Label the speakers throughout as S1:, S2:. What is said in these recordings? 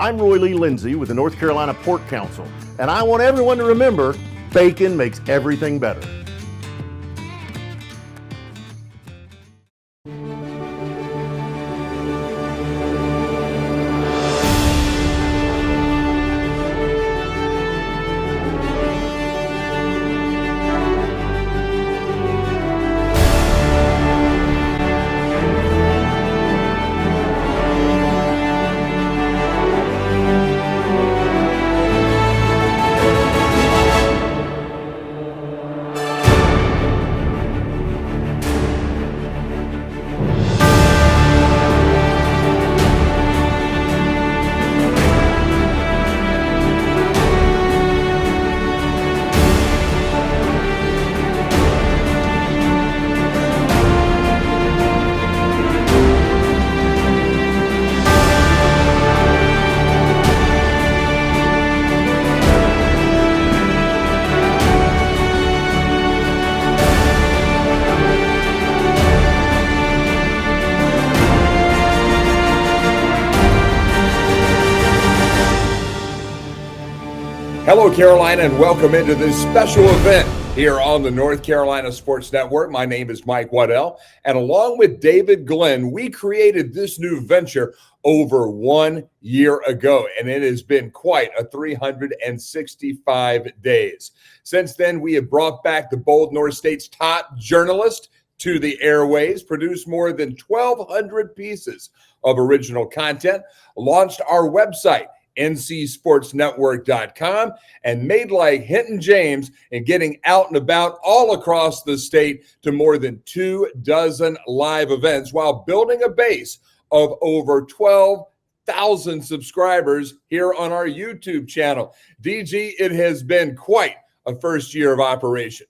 S1: I'm Roy Lee Lindsay with the North Carolina Pork Council, and I want everyone to remember, bacon makes everything better.
S2: Hello, Carolina, and welcome into this special event here on the North Carolina Sports Network. My name is Mike Waddell, and along with David Glenn, we created this new venture over 1 year ago, and it has been quite a 365 days. Since then, we have brought back the Bold North State's top journalist to the airways, produced more than 1,200 pieces of original content, launched our website, ncsportsnetwork.com, and made like Hinton James and getting out and about all across the state to more than 24 live events while building a base of over 12,000 subscribers here on our YouTube channel. DG, it has been quite a first year of operation.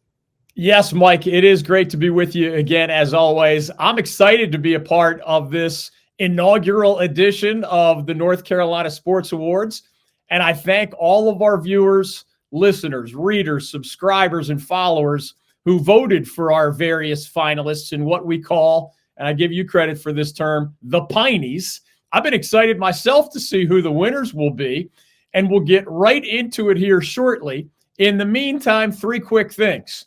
S3: Yes, Mike, it is great to be with you again, as always. I'm excited to be a part of this inaugural edition of the North Carolina Sports Awards. And I thank all of our viewers, listeners, readers, subscribers, and followers who voted for our various finalists in what we call, and I give you credit for this term, the Pineys. I've been excited myself to see who the winners will be, and we'll get right into it here shortly. In the meantime, 3 quick things.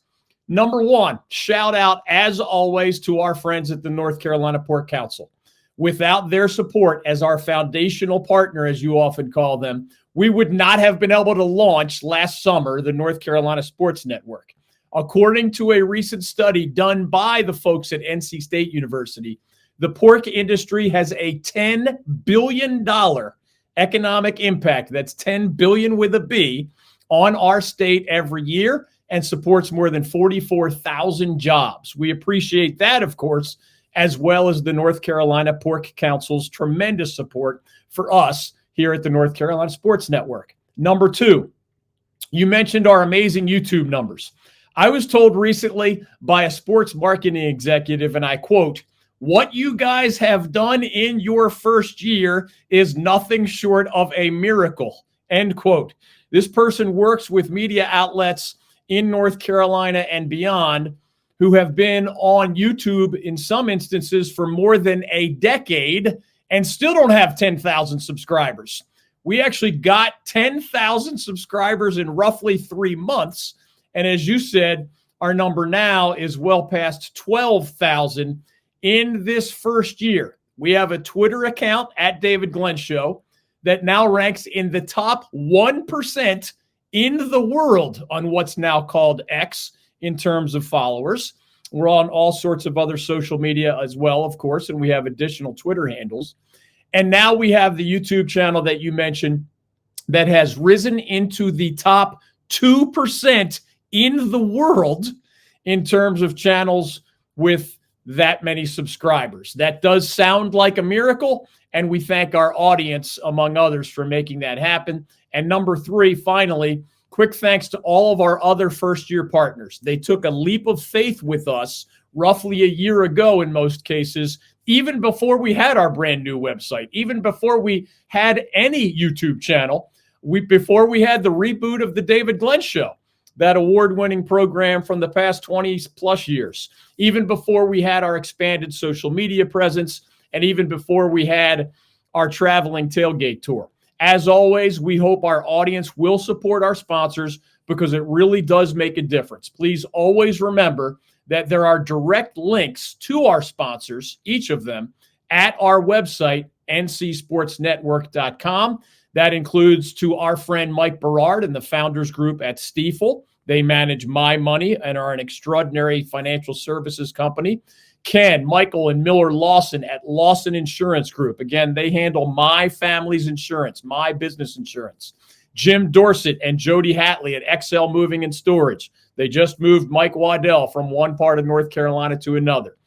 S3: Number 1, shout out, as always, to our friends at the North Carolina Pork Council. Without their support as our foundational partner, as you often call them, we would not have been able to launch last summer the North Carolina Sports Network. According to a recent study done by the folks at NC State University, the pork industry has a $10 billion economic impact. That's $10 billion with a B on our state every year and supports more than 44,000 jobs. We appreciate that, of course, as well as the North Carolina Pork Council's tremendous support for us here at the North Carolina Sports Network. Number 2, you mentioned our amazing YouTube numbers. I was told recently by a sports marketing executive, and I quote, "What you guys have done in your first year is nothing short of a miracle," end quote. This person works with media outlets in North Carolina and beyond who have been on YouTube in some instances for more than a decade and still don't have 10,000 subscribers. We actually got 10,000 subscribers in roughly 3 months. And as you said, our number now is well past 12,000 in this first year. We have a Twitter account at David Glenn Show that now ranks in the top 1% in the world on what's now called X in terms of followers. We're on all sorts of other social media as well, of course, and we have additional Twitter handles. And now we have the YouTube channel that you mentioned that has risen into the top 2% in the world in terms of channels with that many subscribers. That does sound like a miracle, and we thank our audience, among others, for making that happen. And number 3, finally, quick thanks to all of our other first-year partners. They took a leap of faith with us roughly a year ago in most cases, even before we had our brand new website, even before we had any YouTube channel, before we had the reboot of the David Glenn Show, that award-winning program from the past 20-plus years, even before we had our expanded social media presence, and even before we had our traveling tailgate tour. As always, we hope our audience will support our sponsors because it really does make a difference. Please always remember that there are direct links to our sponsors, each of them, at our website, ncsportsnetwork.com. That includes to our friend Mike Berard and the Founders Group at Stiefel. They manage my money and are an extraordinary financial services company. Ken, Michael, and Miller Lawson at Lawson Insurance Group. Again, they handle my family's insurance, my business insurance. Jim Dorsett and Jody Hatley at XL Moving and Storage. They just moved Mike Waddell from one part of North Carolina to another.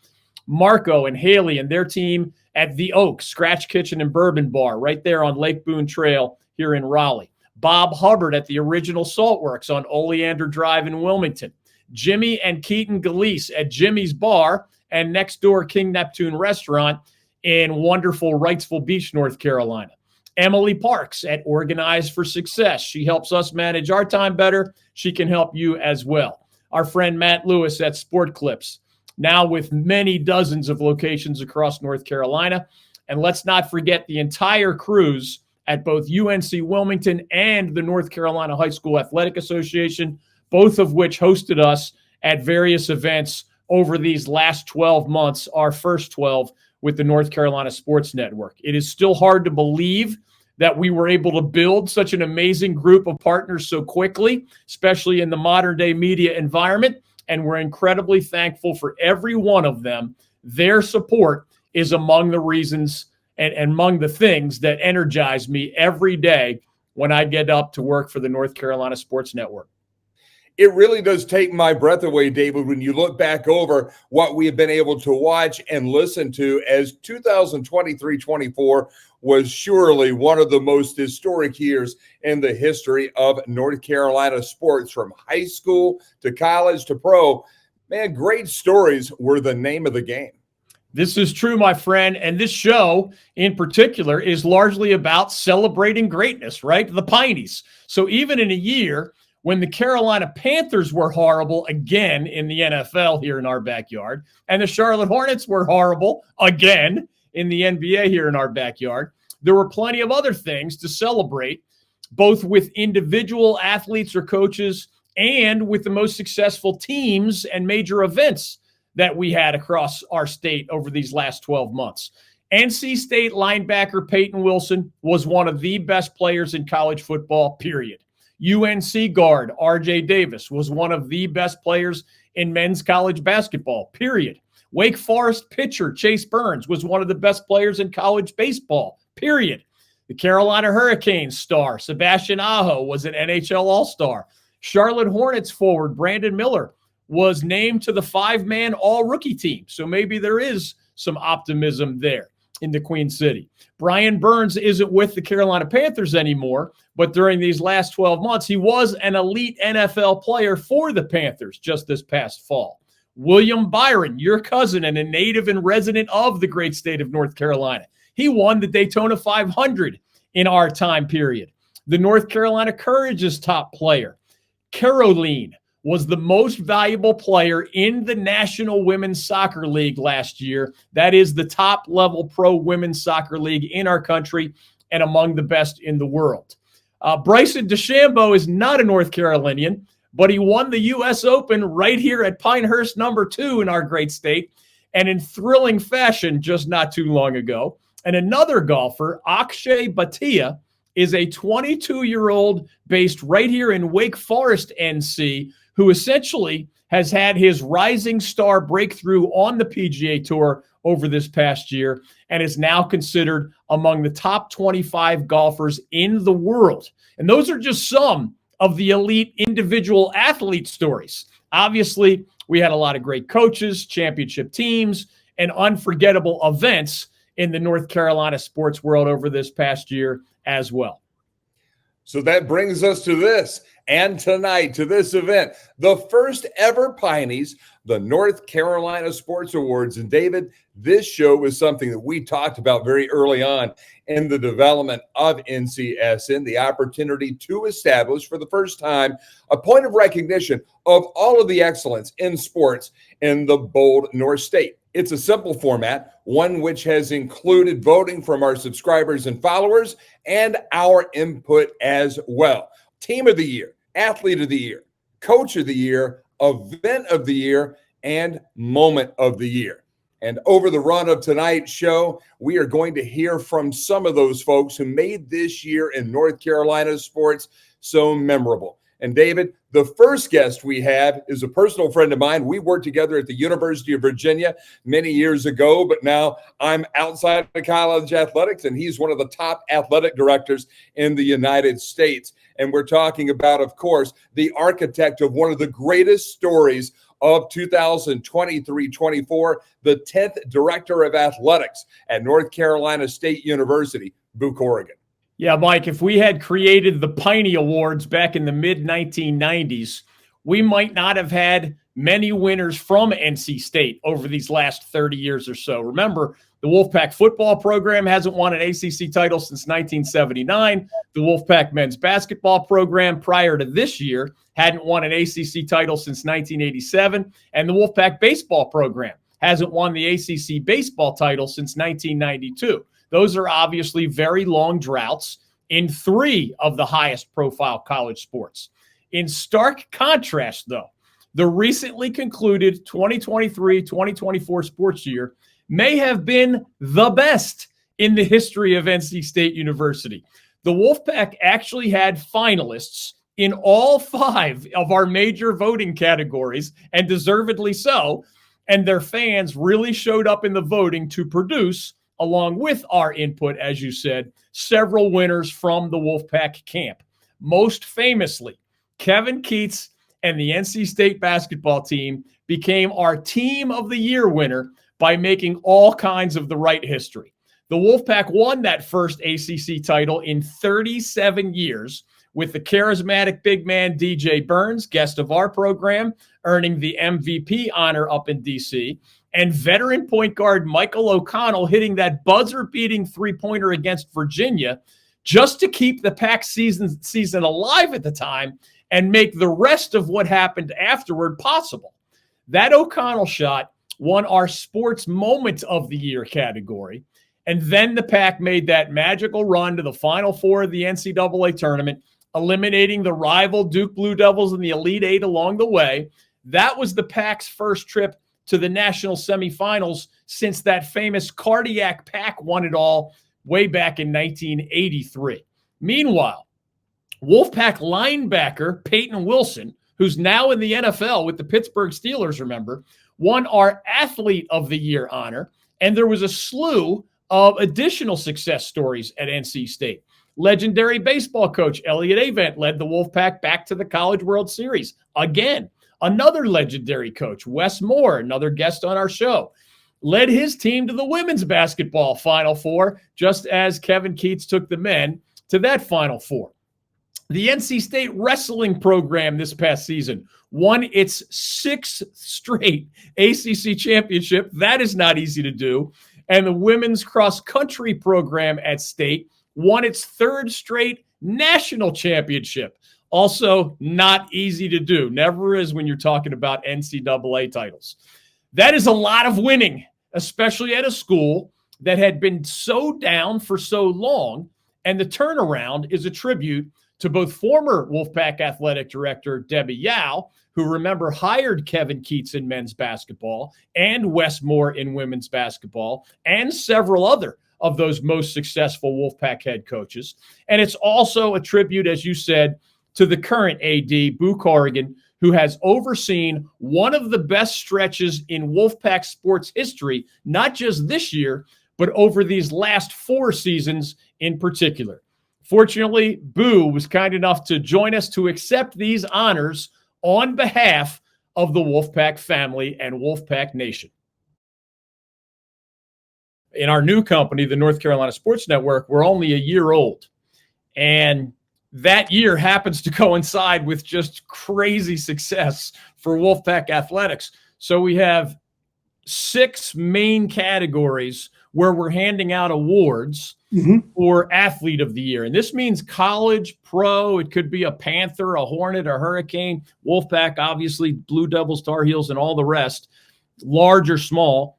S3: Marco and Haley and their team at The Oak, Scratch Kitchen and Bourbon Bar, right there on Lake Boone Trail here in Raleigh. Bob Hubbard at the Original Saltworks on Oleander Drive in Wilmington. Jimmy and Keaton Galeese at Jimmy's Bar and next door King Neptune Restaurant in wonderful Wrightsville Beach, North Carolina. Emily Parks at Organize for Success. She helps us manage our time better. She can help you as well. Our friend Matt Lewis at Sport Clips, now with many dozens of locations across North Carolina. And let's not forget the entire crews at both UNC Wilmington and the North Carolina High School Athletic Association, both of which hosted us at various events over these last 12 months, our first 12 with the North Carolina Sports Network. It is still hard to believe that we were able to build such an amazing group of partners so quickly, especially in the modern day media environment. And we're incredibly thankful for every one of them. Their support is among the reasons and among the things that energize me every day when I get up to work for the North Carolina Sports Network.
S2: It really does take my breath away, David, when you look back over what we have been able to watch and listen to, as 2023-24 was surely one of the most historic years in the history of North Carolina sports, from high school to college to pro. Man, great stories were the name of the game.
S3: This is true, my friend. And this show in particular is largely about celebrating greatness, right? The Pineys. So even in a year when the Carolina Panthers were horrible again in the NFL here in our backyard, and the Charlotte Hornets were horrible again in the NBA here in our backyard, there were plenty of other things to celebrate, both with individual athletes or coaches and with the most successful teams and major events that we had across our state over these last 12 months. NC State linebacker Payton Wilson was one of the best players in college football, period. UNC guard R.J. Davis was one of the best players in men's college basketball, period. Wake Forest pitcher Chase Burns was one of the best players in college baseball, period. The Carolina Hurricanes star Sebastian Aho was an NHL All-Star. Charlotte Hornets forward Brandon Miller was named to the 5-man all-rookie team. So maybe there is some optimism there in the Queen City. Brian Burns isn't with the Carolina Panthers anymore, but during these last 12 months, he was an elite NFL player for the Panthers just this past fall. William Byron, your cousin and a native and resident of the great state of North Carolina, he won the Daytona 500 in our time period. The North Carolina Courage's top player, Caroline, was the most valuable player in the National Women's Soccer League last year. That is the top-level pro women's soccer league in our country and among the best in the world. Bryson DeChambeau is not a North Carolinian, but he won the U.S. Open right here at Pinehurst #2 in our great state, and in thrilling fashion just not too long ago. And another golfer, Akshay Bhatia, is a 22-year-old based right here in Wake Forest, NC, who essentially has had his rising star breakthrough on the PGA Tour over this past year and is now considered among the top 25 golfers in the world. And those are just some of the elite individual athlete stories. Obviously, we had a lot of great coaches, championship teams, and unforgettable events in the North Carolina sports world over this past year as well.
S2: So that brings us to this, and tonight to this event, the first ever Pineys, the North Carolina Sports Awards. And David, this show was something that we talked about very early on in the development of NCSN, the opportunity to establish for the first time a point of recognition of all of the excellence in sports in the bold North State. It's a simple format, one which has included voting from our subscribers and followers and our input as well. Team of the year, athlete of the year, coach of the year, event of the year, and moment of the year. And over the run of tonight's show, we are going to hear from some of those folks who made this year in North Carolina sports so memorable. And David, the first guest we have is a personal friend of mine. We worked together at the University of Virginia many years ago, but now I'm outside of college athletics, and he's one of the top athletic directors in the United States. And we're talking about, of course, the architect of one of the greatest stories of 2023-24, the 10th director of athletics at North Carolina State University, Boo Corrigan.
S3: Yeah, Mike, if we had created the Pineys Awards back in the mid-1990s, we might not have had many winners from NC State over these last 30 years or so. Remember, the Wolfpack football program hasn't won an ACC title since 1979. The Wolfpack men's basketball program prior to this year hadn't won an ACC title since 1987. And the Wolfpack baseball program hasn't won the ACC baseball title since 1992. Those are obviously very long droughts in 3 of the highest profile college sports. In stark contrast, though, the recently concluded 2023-2024 sports year may have been the best in the history of NC State University. The Wolfpack actually had finalists in all 5 of our major voting categories, and deservedly so, and their fans really showed up in the voting to produce, along with our input, as you said, several winners from the Wolfpack camp. Most famously, Kevin Keatts and the NC State basketball team became our Team of the Year winner by making all kinds of the right history. The Wolfpack won that first ACC title in 37 years with the charismatic big man DJ Burns, guest of our program, earning the MVP honor up in D.C., and veteran point guard Michael O'Connell hitting that buzzer-beating three-pointer against Virginia just to keep the Pac season alive at the time and make the rest of what happened afterward possible. That O'Connell shot won our Sports Moment of the Year category, and then the Pac made that magical run to the Final Four of the NCAA tournament, eliminating the rival Duke Blue Devils in the Elite Eight along the way. That was the Pac's first trip to the national semifinals since that famous cardiac Pac won it all way back in 1983. Meanwhile, Wolfpack linebacker Payton Wilson, who's now in the NFL with the Pittsburgh Steelers, remember, won our Athlete of the Year honor, and there was a slew of additional success stories at NC State. Legendary baseball coach Elliott Avent led the Wolfpack back to the College World Series again. Another legendary coach, Wes Moore, another guest on our show, led his team to the women's basketball Final Four, just as Kevin Keatts took the men to that Final Four. The NC State wrestling program this past season won its 6th straight ACC championship. That is not easy to do. And the women's cross-country program at State won its 3rd straight national championship. Also, not easy to do. Never is when you're talking about NCAA titles. That is a lot of winning, especially at a school that had been so down for so long. And the turnaround is a tribute to both former Wolfpack athletic director Debbie Yao, who, remember, hired Kevin Keatts in men's basketball and Wes Moore in women's basketball, and several other of those most successful Wolfpack head coaches. And it's also a tribute, as you said, to the current AD, Boo Corrigan, who has overseen one of the best stretches in Wolfpack sports history, not just this year, but over these last 4 seasons in particular. Fortunately, Boo was kind enough to join us to accept these honors on behalf of the Wolfpack family and Wolfpack Nation. In our new company, the North Carolina Sports Network, we're only a year old. And that year happens to coincide with just crazy success for Wolfpack athletics. So we have 6 main categories where we're handing out awards for Athlete of the Year. And this means college, pro, it could be a Panther, a Hornet, a Hurricane, Wolfpack, obviously, Blue Devils, Tar Heels, and all the rest, large or small.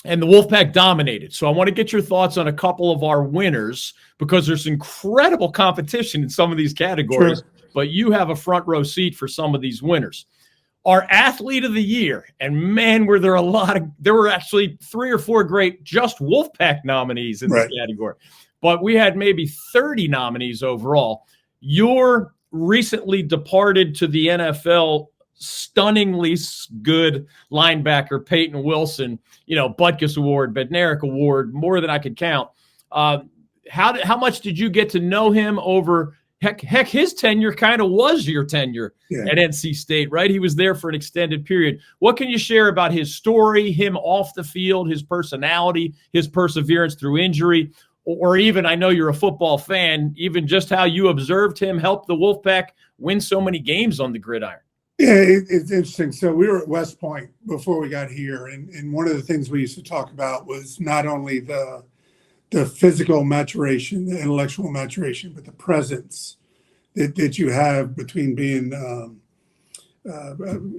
S3: and the Wolfpack dominated. So I want to get your thoughts on a couple of our winners, because there's incredible competition in some of these categories, but you have a front row seat for some of these winners. Our athlete of the year, and man, were there there were actually 3 or 4 great just Wolfpack nominees in this category, but we had maybe 30 nominees overall. Your recently departed to the NFL stunningly good linebacker Payton Wilson, Butkus Award, Bednarik Award, more than I could count. How much did you get to know him over? Heck, his tenure kind of was your tenure at NC State, right? He was there for an extended period. What can you share about his story, him off the field, his personality, his perseverance through injury, or even, I know you're a football fan, even just how you observed him help the Wolfpack win so many games on the gridiron?
S4: Yeah, it's interesting. So we were at West Point before we got here, and one of the things we used to talk about was not only the physical maturation, the intellectual maturation, but the presence that you have between being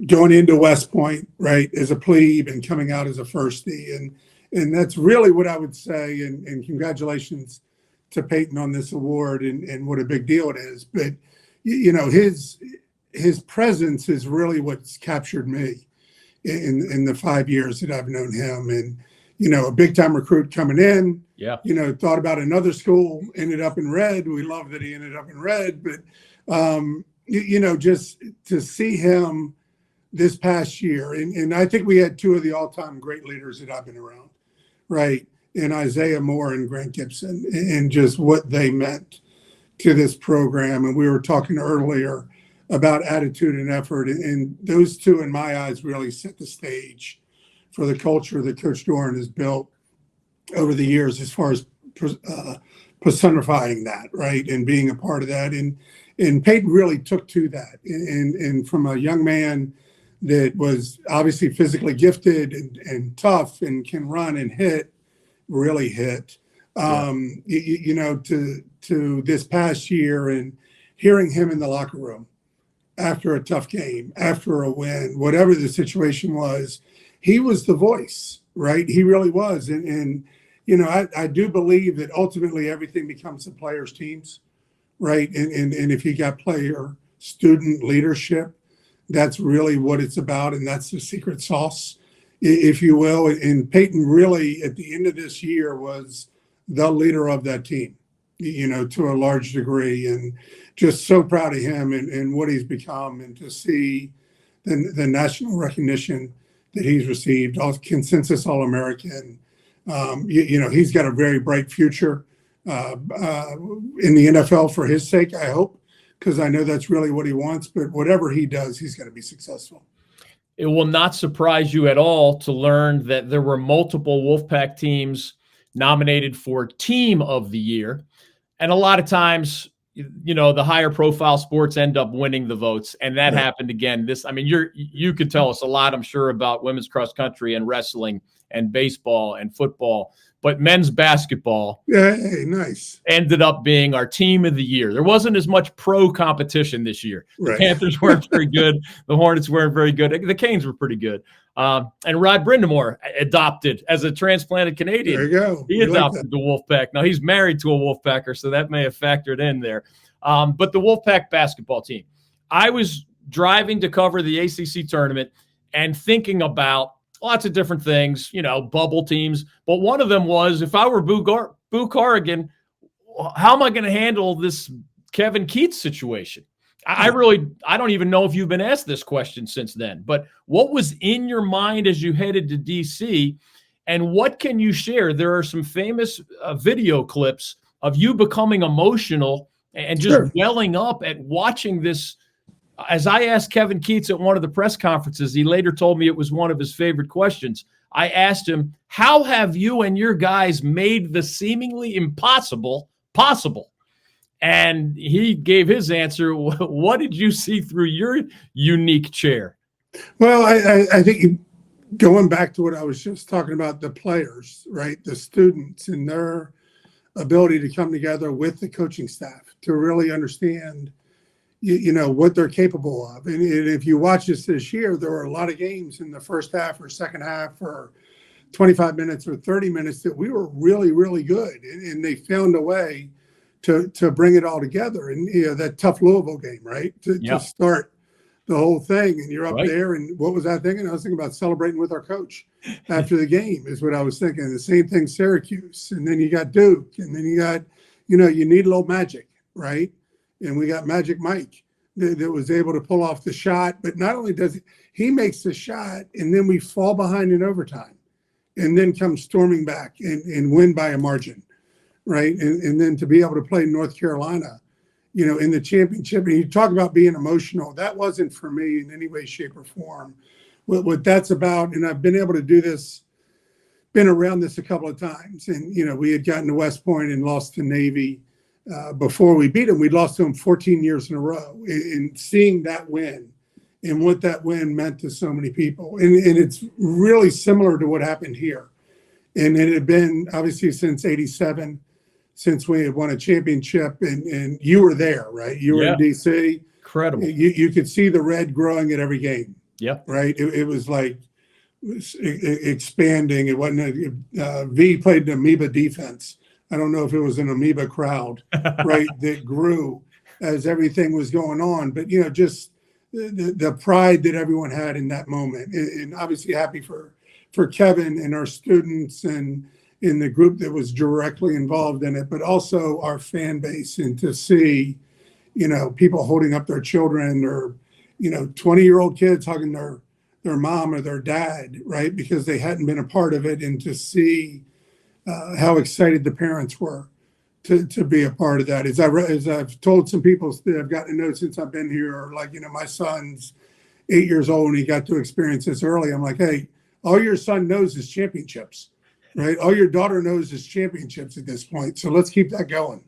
S4: going into West Point, right, as a plebe and coming out as a firstie, and that's really what I would say. And congratulations to Payton on this award, and what a big deal it is. But his presence is really what's captured me in the 5 years that I've known him. And, a big time recruit coming in, thought about another school, ended up in Red. We love that he ended up in Red, but, just to see him this past year. And I think we had 2 of the all-time great leaders that I've been around, right? And Isaiah Moore and Grant Gibson, and just what they meant to this program. And we were talking earlier about attitude and effort, and those 2 in my eyes really set the stage for the culture that Coach Doran has built over the years, as far as personifying that, right, and being a part of that. And Payton really took to that, and from a young man that was obviously physically gifted and tough and can run and really hit, to this past year, and hearing him in the locker room after a tough game, after a win, whatever the situation was, he was the voice, right? He really was. And I do believe that ultimately everything becomes the players' teams, right? And if you got player, student leadership, that's really what it's about. And that's the secret sauce, if you will. And Payton really, at the end of this year, was the leader of that team, to a large degree. And just so proud of him and what he's become, and to see the national recognition that he's received, consensus All-American. He's got a very bright future in the NFL for his sake, I hope, because I know that's really what he wants. But whatever he does, he's going to be successful.
S3: It will not surprise you at all to learn that there were multiple Wolfpack teams nominated for Team of the Year. And a lot of times, the higher profile sports end up winning the votes. And that happened again. You could tell us a lot, I'm sure, about women's cross country and wrestling and baseball and football, but men's basketball ended up being our Team of the Year. There wasn't as much pro competition this year. The Panthers weren't very good. The Hornets weren't very good. The Canes were pretty good. And Rod Brindamore adopted as a transplanted Canadian.
S4: There you go.
S3: He adopted the Wolfpack. Now he's married to a Wolfpacker, so that may have factored in there. But the Wolfpack basketball team, I was driving to cover the ACC tournament and thinking about lots of different things, bubble teams. But one of them was, if I were Boo Corrigan, how am I going to handle this Kevin Keatts situation? I don't even know if you've been asked this question since then, but what was in your mind as you headed to DC, and what can you share? There are some famous video clips of you becoming emotional and just welling up at watching this. As I asked Kevin Keatts at one of the press conferences, he later told me it was one of his favorite questions. I asked him, how have you and your guys made the seemingly impossible possible? And he gave his answer. What did you see through your unique chair?
S4: Well, I think going back to what I was just talking about, the players, right? The students and their ability to come together with the coaching staff to really understand, what they're capable of. And if you watch this year, there were a lot of games in the first half or second half or 25 minutes or 30 minutes that we were really, really good. And they found a way to bring it all together. And, that tough Louisville game, right? To start the whole thing. And you're up there. And what was I thinking? I was thinking about celebrating with our coach after the game is what I was thinking. The same thing, Syracuse. And then you got Duke. And then you got, you need a little magic, right? And we got Magic Mike that was able to pull off the shot. But not only does he makes the shot, and then we fall behind in overtime and then come storming back and win by a margin, right? And then to be able to play North Carolina, in the championship. And you talk about being emotional. That wasn't for me in any way, shape, or form. What that's about, and I've been able to do this, been around this a couple of times. And, we had gotten to West Point and lost to Navy before we beat them. We'd lost to them 14 years in a row. And seeing that win and what that win meant to so many people. And it's really similar to what happened here. And it had been obviously since 87, since we had won a championship, and you were there, right? You were in DC.
S3: Incredible.
S4: You could see the red growing at every game.
S3: Yeah.
S4: Right. It was like expanding. It wasn't V played an amoeba defense. I don't know if it was an amoeba crowd, right? That grew as everything was going on, but just the pride that everyone had in that moment, and obviously happy for Kevin and our students and in the group that was directly involved in it, but also our fan base, and to see, people holding up their children, or 20-year-old kids hugging their mom or their dad, right? Because they hadn't been a part of it, and to see how excited the parents were to be a part of that. As I've told some people that I've gotten to know since I've been here, like, my son's 8 years old and he got to experience this early. I'm like, hey, all your son knows is championships, right? All your daughter knows is championships at this point. So let's keep that going.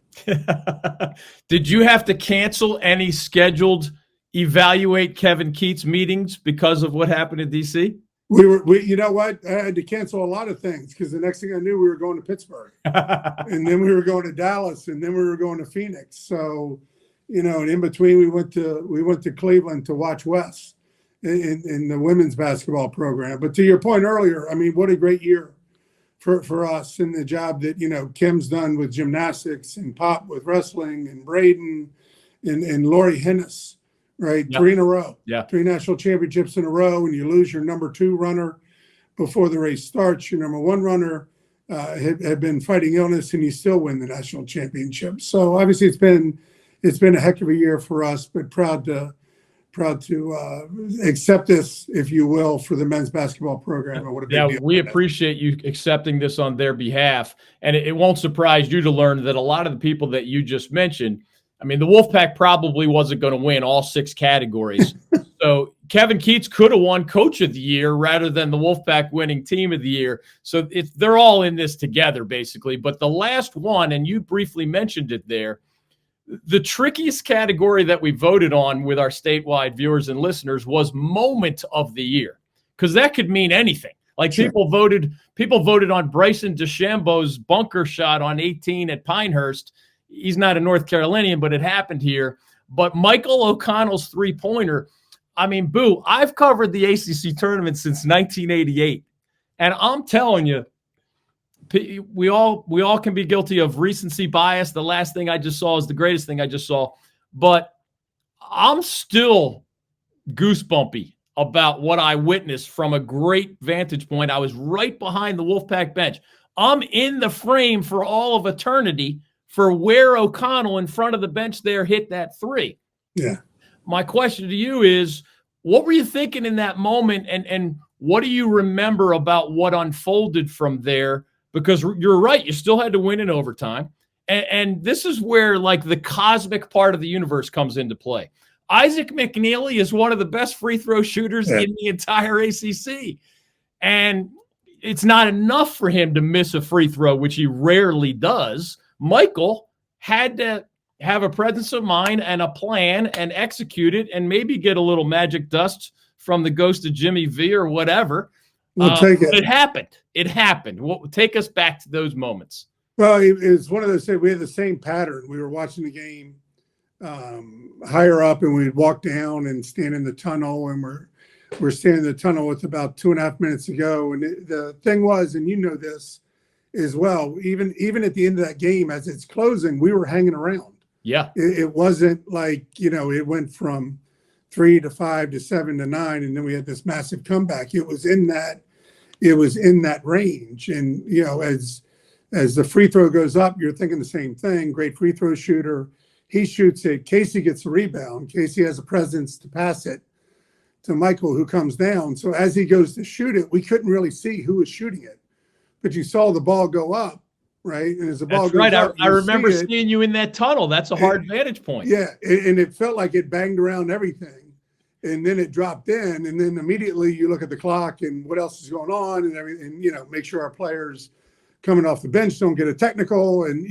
S3: Did you have to cancel any scheduled evaluate Kevin Keats meetings because of what happened in DC?
S4: You know what? I had to cancel a lot of things because the next thing I knew, we were going to Pittsburgh, and then we were going to Dallas, and then we were going to Phoenix. So, and in between, we went to Cleveland to watch Wes in the women's basketball program. But to your point earlier, I mean, what a great year for us, and the job that Kim's done with gymnastics, and Pop with wrestling, and Braden and Lori Hennis. Right, yep. 3 in a row. Yeah, 3 national championships in a row, and you lose your number 2 runner before the race starts. Your number 1 runner had been fighting illness, and you still win the national championship. So obviously, it's been a heck of a year for us, but proud to accept this, if you will, for the men's basketball program.
S3: We appreciate you accepting this on their behalf, and it won't surprise you to learn that a lot of the people that you just mentioned. I mean, the Wolfpack probably wasn't going to win all 6 categories. So Kevin Keats could have won Coach of the Year rather than the Wolfpack winning Team of the Year. So they're all in this together, basically. But the last one, and you briefly mentioned it there, the trickiest category that we voted on with our statewide viewers and listeners was Moment of the Year, because that could mean anything. Like sure. People voted on Bryson DeChambeau's bunker shot on 18 at Pinehurst. He's not a North Carolinian, but it happened here. But Michael O'Connell's three-pointer, I mean, Boo, I've covered the ACC tournament since 1988. And I'm telling you, we all can be guilty of recency bias. The last thing I just saw is the greatest thing I just saw. But I'm still goosebumpy about what I witnessed from a great vantage point. I was right behind the Wolfpack bench. I'm in the frame for all of eternity for where O'Connell in front of the bench there hit that 3.
S4: Yeah.
S3: My question to you is, what were you thinking in that moment, and what do you remember about what unfolded from there? Because you're right, you still had to win in overtime. And this is where, like, the cosmic part of the universe comes into play. Isaac McNeely is one of the best free throw shooters in the entire ACC. And it's not enough for him to miss a free throw, which he rarely does. Michael had to have a presence of mind and a plan and execute it, and maybe get a little magic dust from the ghost of Jimmy V or whatever.
S4: We'll take it.
S3: It happened. It happened. Take us back to those moments.
S4: Well, it was one of those things. We had the same pattern. We were watching the game higher up, and we'd walk down and stand in the tunnel, and we're we're standing in the tunnel with about 2.5 minutes to go. And the thing was, and you know this as well, even at the end of that game, as it's closing, we were hanging around.
S3: Yeah.
S4: It wasn't like, it went from 3 to 5 to 7 to 9, and then we had this massive comeback. It was in that range. And, as the free throw goes up, you're thinking the same thing. Great free throw shooter. He shoots it. Casey gets the rebound. Casey has a presence to pass it to Michael, who comes down. So as he goes to shoot it, we couldn't really see who was shooting it, but you saw the ball go up, right? And as the ball goes up,
S3: I remember seeing you in that tunnel. That's a hard vantage point.
S4: Yeah, and it felt like it banged around everything, and then it dropped in, and then immediately you look at the clock and what else is going on, and everything. Make sure our players coming off the bench don't get a technical, and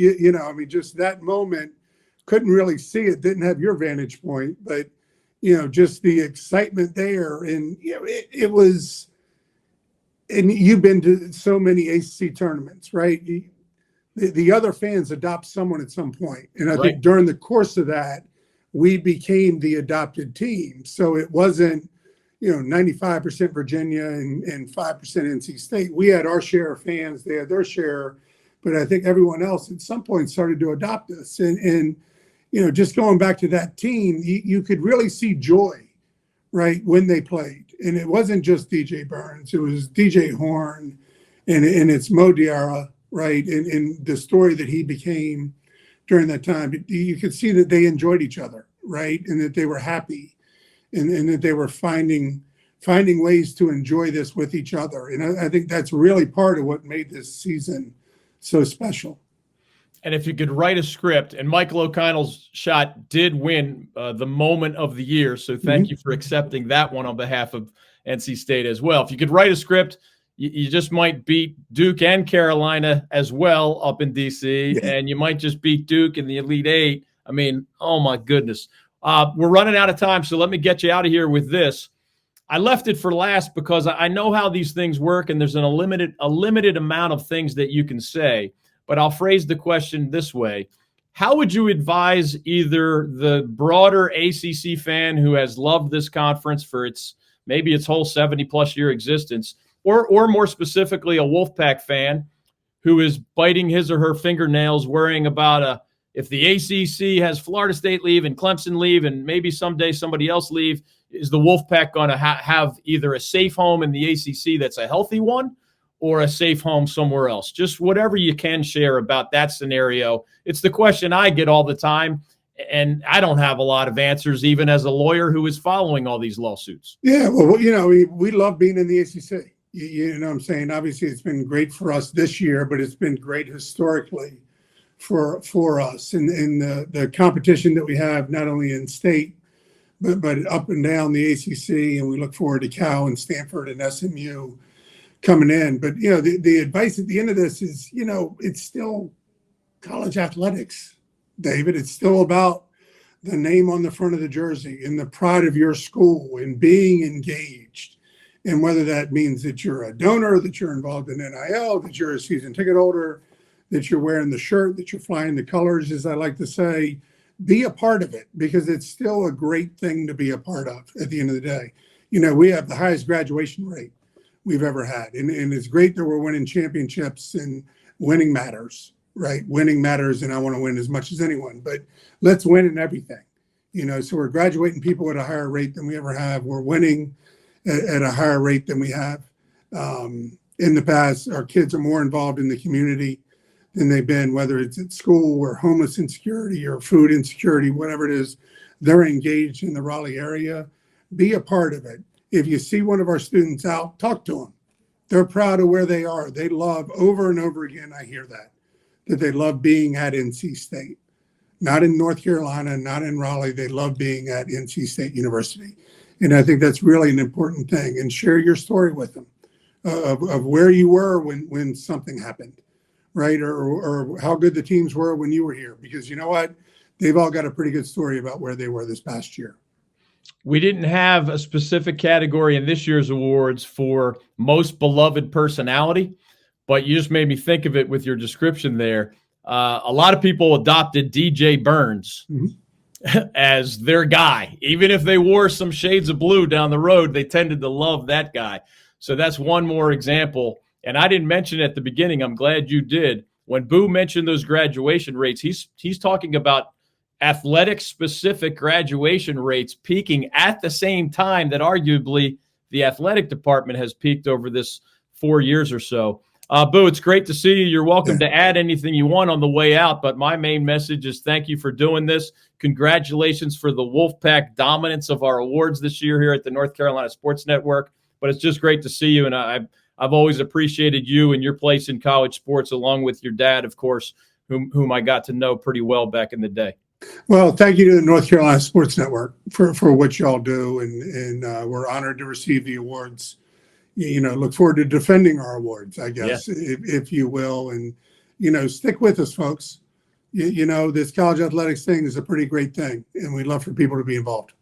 S4: just that moment, couldn't really see it, didn't have your vantage point, but just the excitement there, and it was. And you've been to so many ACC tournaments, right? The other fans adopt someone at some point. And I think during the course of that, we became the adopted team. So it wasn't, 95% Virginia and 5% NC State. We had our share of fans, they had their share, but I think everyone else at some point started to adopt us. And just going back to that team, you could really see joy, right, when they played. And it wasn't just DJ Burns, it was DJ Horn, and it's Mo Diarra, right? And the story that he became during that time, you could see that they enjoyed each other, right? And that they were happy, and that they were finding ways to enjoy this with each other. And I think that's really part of what made this season so special.
S3: And if you could write a script, and Michael O'Connell's shot did win the moment of the year, so thank you for accepting that one on behalf of NC State as well. If you could write a script, you just might beat Duke and Carolina as well up in D.C., and you might just beat Duke in the Elite Eight. I mean, oh my goodness. We're running out of time, so let me get you out of here with this. I left it for last because I know how these things work, and there's a limited amount of things that you can say. But I'll phrase the question this way. How would you advise either the broader ACC fan who has loved this conference for maybe its whole 70-plus year existence, or more specifically a Wolfpack fan who is biting his or her fingernails worrying about if the ACC has Florida State leave and Clemson leave and maybe someday somebody else leave, is the Wolfpack going to have either a safe home in the ACC that's a healthy one, or a safe home somewhere else? Just whatever you can share about that scenario. It's the question I get all the time, and I don't have a lot of answers, even as a lawyer who is following all these lawsuits.
S4: Yeah, well, we love being in the ACC. You know what I'm saying? Obviously, it's been great for us this year, but it's been great historically for us. And the competition that we have, not only in state, but up and down the ACC, and we look forward to Cal and Stanford and SMU coming in. But the advice at the end of this is, it's still college athletics, David. It's still about the name on the front of the jersey and the pride of your school and being engaged. And whether that means that you're a donor, that you're involved in NIL, that you're a season ticket holder, that you're wearing the shirt, that you're flying the colors, as I like to say, be a part of it, because it's still a great thing to be a part of at the end of the day. We have the highest graduation rate we've ever had. And it's great that we're winning championships, and winning matters, right? Winning matters, and I want to win as much as anyone, but let's win in everything. So we're graduating people at a higher rate than we ever have. We're winning at a higher rate than we have. In the past, our kids are more involved in the community than they've been, whether it's at school or homeless insecurity or food insecurity, whatever it is, they're engaged in the Raleigh area. Be a part of it. If you see one of our students out, talk to them. They're proud of where they are. They love, over and over again, I hear that they love being at NC State. Not in North Carolina, not in Raleigh. They love being at NC State University. And I think that's really an important thing. And share your story with them of where you were when something happened, right? Or how good the teams were when you were here. Because you know what? They've all got a pretty good story about where they were this past year.
S3: We didn't have a specific category in this year's awards for most beloved personality, but you just made me think of it with your description there. A lot of people adopted DJ Burns. Mm-hmm. as their guy. Even if they wore some shades of blue down the road, they tended to love that guy. So that's one more example. And I didn't mention at the beginning, I'm glad you did. When Boo mentioned those graduation rates, he's talking about athletic-specific graduation rates peaking at the same time that arguably the athletic department has peaked over this 4 years or so. Boo, it's great to see you. You're welcome to add anything you want on the way out, but my main message is thank you for doing this. Congratulations for the Wolfpack dominance of our awards this year here at the North Carolina Sports Network. But it's just great to see you, and I've always appreciated you and your place in college sports, along with your dad, of course, whom I got to know pretty well back in the day.
S4: Well, thank you to the North Carolina Sports Network for what y'all do, and we're honored to receive the awards. Look forward to defending our awards, I guess, if you will, and stick with us, folks. This college athletics thing is a pretty great thing, and we'd love for people to be involved.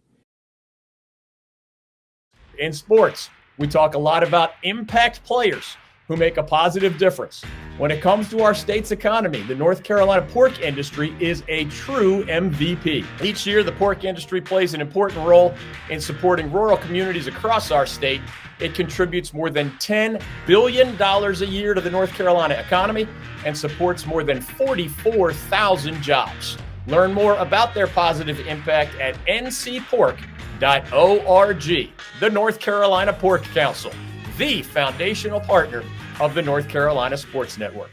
S3: In sports, we talk a lot about impact players who make a positive difference. When it comes to our state's economy, the North Carolina pork industry is a true MVP. Each year, the pork industry plays an important role in supporting rural communities across our state. It contributes more than $10 billion a year to the North Carolina economy and supports more than 44,000 jobs. Learn more about their positive impact at ncpork.org. The North Carolina Pork Council, the foundational partner of the North Carolina Sports Network.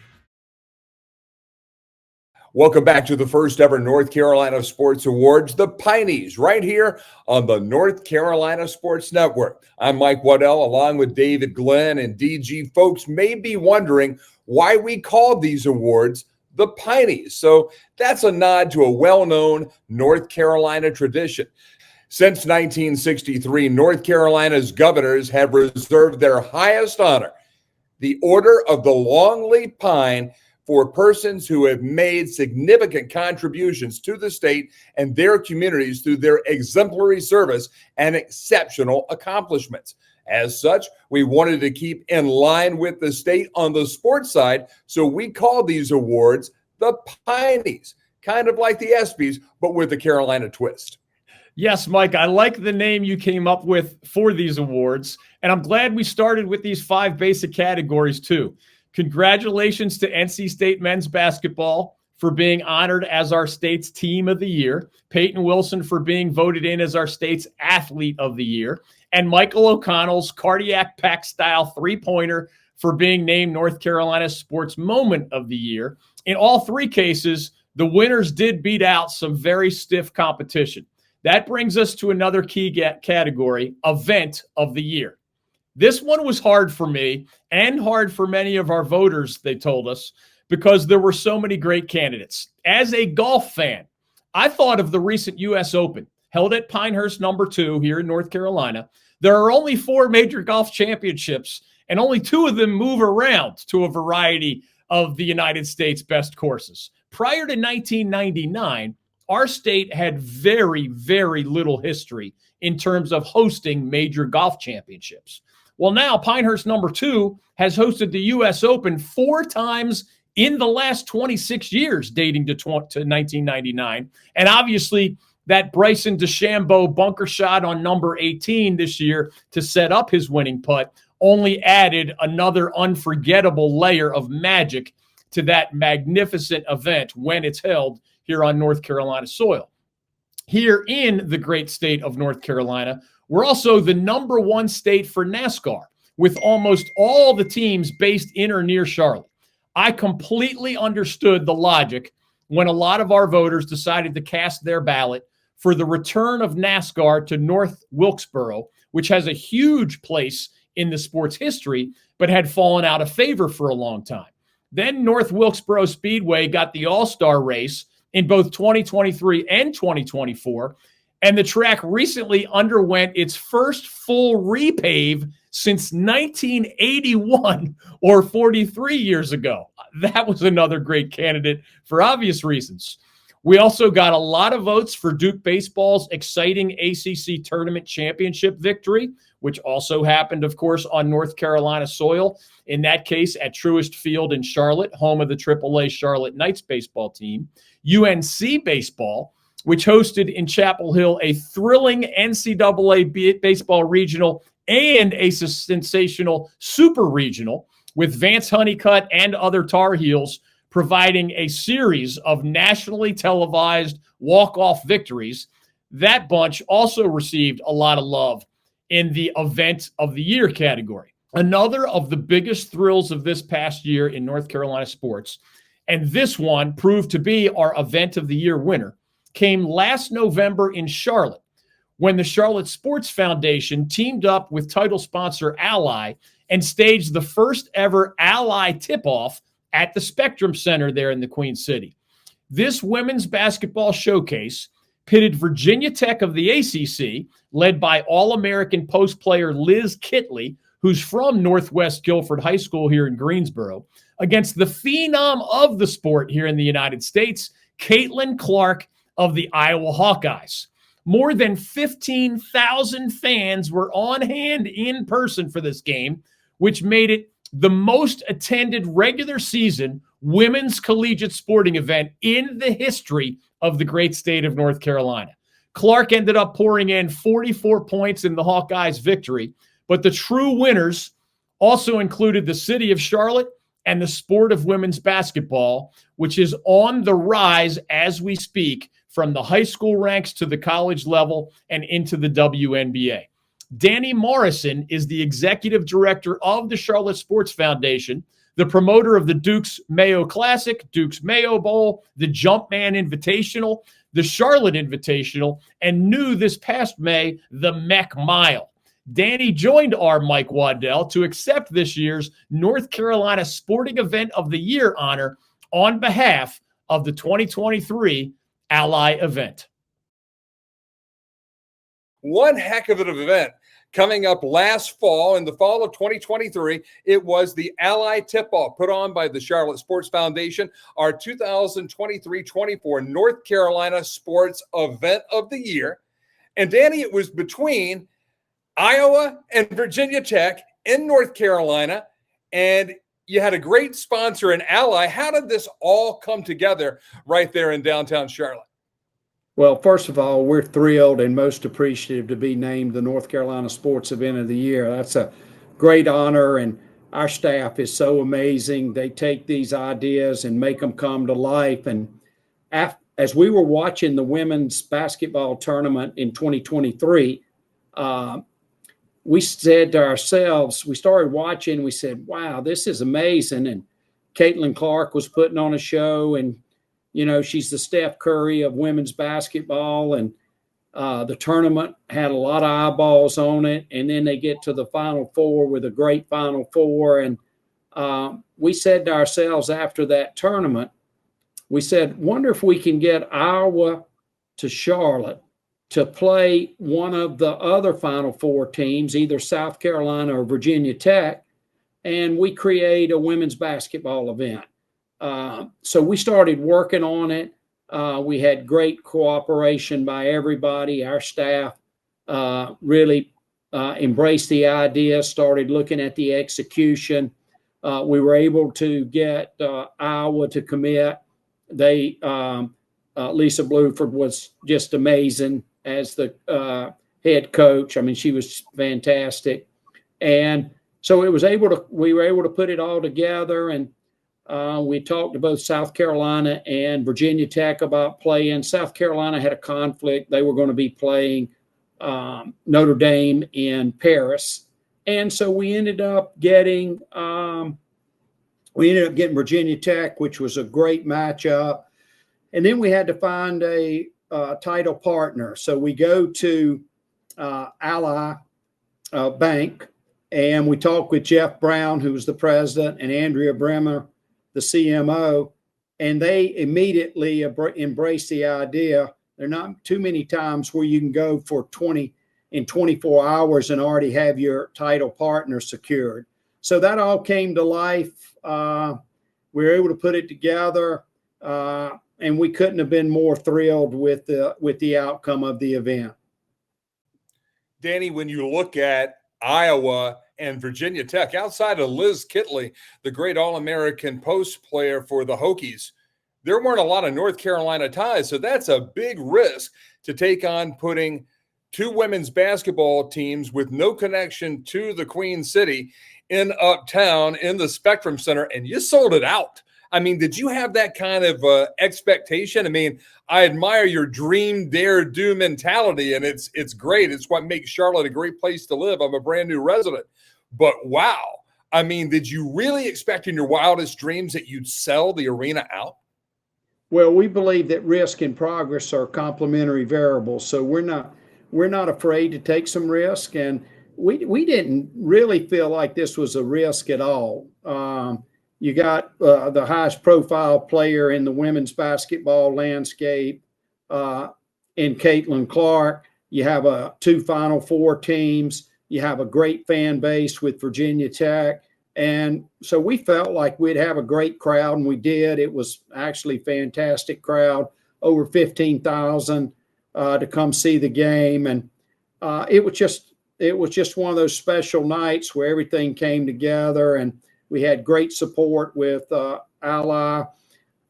S2: Welcome back to the first ever North Carolina Sports Awards, the Pineys, right here on the North Carolina Sports Network. I'm Mike Waddell, along with David Glenn and DG. Folks may be wondering why we call these awards the Pineys. So that's a nod to a well-known North Carolina tradition. Since 1963, North Carolina's governors have reserved their highest honor, the Order of the Longleaf Pine, for persons who have made significant contributions to the state and their communities through their exemplary service and exceptional accomplishments. As such, we wanted to keep in line with the state on the sports side, so we call these awards the Pineys, kind of like the ESPYs, but with a Carolina twist.
S3: Yes, Mike, I like the name you came up with for these awards, and I'm glad we started with these 5 basic categories too. Congratulations to NC State men's basketball for being honored as our state's team of the year, Payton Wilson for being voted in as our state's athlete of the year, and Michael O'Connell's cardiac pack style three-pointer for being named North Carolina Sports Moment of the Year. In all 3 cases, the winners did beat out some very stiff competition. That brings us to another key category, Event of the Year. This one was hard for me and hard for many of our voters, they told us, because there were so many great candidates. As a golf fan, I thought of the recent U.S. Open, held at Pinehurst No. 2 here in North Carolina. There are only 4 major golf championships, and only 2 of them move around to a variety of the United States' best courses. Prior to 1999, our state had very, very little history in terms of hosting major golf championships. Well, now Pinehurst No. 2 has hosted the U.S. Open 4 times in the last 26 years, dating to 1999. And obviously, that Bryson DeChambeau bunker shot on number 18 this year to set up his winning putt only added another unforgettable layer of magic to that magnificent event when it's held here on North Carolina soil. Here in the great state of North Carolina, we're also the number 1 state for NASCAR, with almost all the teams based in or near Charlotte. I completely understood the logic when a lot of our voters decided to cast their ballot for the return of NASCAR to North Wilkesboro, which has a huge place in the sport's history, but had fallen out of favor for a long time. Then North Wilkesboro Speedway got the All-Star race in both 2023 and 2024, and the track recently underwent its first full repave since 1981, or 43 years ago. That was another great candidate for obvious reasons. We also got a lot of votes for Duke baseball's exciting ACC tournament championship victory, which also happened, of course, on North Carolina soil. In that case, at Truist Field in Charlotte, home of the AAA Charlotte Knights baseball team. UNC baseball which hosted in Chapel Hill a thrilling NCAA baseball regional and a sensational super regional, with Vance Honeycutt and other Tar Heels providing a series of nationally televised walk-off victories. That bunch also received a lot of love in the event of the year category. Another of the biggest thrills of this past year in North Carolina sports, and this one proved to be our event of the year winner, came last November in Charlotte, when the Charlotte Sports Foundation teamed up with title sponsor Ally and staged the first ever Ally tip-off at the Spectrum Center there in the Queen City. This women's basketball showcase pitted Virginia Tech of the ACC, led by All-American post player Liz Kitley, who's from Northwest Guilford High School here in Greensboro, against the phenom of the sport here in the United States, Caitlin Clark of the Iowa Hawkeyes. More than 15,000 fans were on hand in person for this game, which made it the most attended regular season women's collegiate sporting event in the history of the great state of North Carolina. Clark ended up pouring in 44 points in the Hawkeyes' victory, but the true winners also included the city of Charlotte and the sport of women's basketball, which is on the rise as we speak, from the high school ranks to the college level and into the WNBA. Danny Morrison is the executive director of the Charlotte Sports Foundation, the promoter of the Dukes Mayo Classic, Dukes Mayo Bowl, the Jumpman Invitational, the Charlotte Invitational, and new this past May, the Mech Mile. Danny joined our Mike Waddell to accept this year's North Carolina Sporting Event of the Year honor on behalf of the 2023 Ally event.
S2: One heck of an event coming up last fall. In the fall of 2023, it was the Ally Tip-Off put on by the Charlotte Sports Foundation, our 2023-24 North Carolina Sports Event of the Year. And Danny, it was between Iowa and Virginia Tech in North Carolina, and you had a great sponsor in Ally. How did this all come together right there in downtown Charlotte?
S5: Well, first of all, we're thrilled and most appreciative to be named the North Carolina Sports Event of the Year. That's a great honor, and our staff is so amazing. They take these ideas and make them come to life. And as we were watching the women's basketball tournament in 2023, we said to ourselves, we started watching, we said, wow, this is amazing. And Caitlin Clark was putting on a show, and you know, she's the Steph Curry of women's basketball, and the tournament had a lot of eyeballs on it. And then they get to the Final Four with a great Final Four. And we said to ourselves after that tournament, we said, wonder if we can get Iowa to Charlotte to play one of the other Final Four teams, either South Carolina or Virginia Tech, and we create a women's basketball event. So we started working on it. We had great cooperation by everybody. Our staff really embraced the idea, started looking at the execution. We were able to get Iowa to commit. They Lisa Bluford was just amazing as the head coach. I mean, she was fantastic. And so we were able to put it all together, and we talked to both South Carolina and Virginia Tech about playing. South Carolina had a conflict. They were going to be playing Notre Dame in Paris. And so we ended up getting Virginia Tech, which was a great matchup. And then we had to find a title partner. So we go to Ally Bank, and we talk with Jeff Brown, who was the president, and Andrea Bremer, the CMO, and they immediately embrace the idea. There are not too many times where you can go for 24 hours and already have your title partner secured. So that all came to life. We were able to put it together, and we couldn't have been more thrilled with the outcome of the event.
S2: Danny, when you look at Iowa and Virginia Tech, outside of Liz Kitley, the great All-American post player for the Hokies, there weren't a lot of North Carolina ties. So that's a big risk to take on, putting two women's basketball teams with no connection to the Queen City in uptown in the Spectrum Center, and you sold it out. I mean, did you have that kind of expectation? I mean, I admire your dream, dare, do mentality, and it's great. It's what makes Charlotte a great place to live. I'm a brand new resident. But wow, I mean, did you really expect in your wildest dreams that you'd sell the arena out?
S5: Well, we believe that risk and progress are complementary variables, so we're not afraid to take some risk, and we didn't really feel like this was a risk at all. You got the highest profile player in the women's basketball landscape in Caitlin Clark. You have two Final Four teams. You have a great fan base with Virginia Tech. And so we felt like we'd have a great crowd, and we did. It was actually a fantastic crowd, over 15,000 to come see the game. And it was just one of those special nights where everything came together, and we had great support with Ally,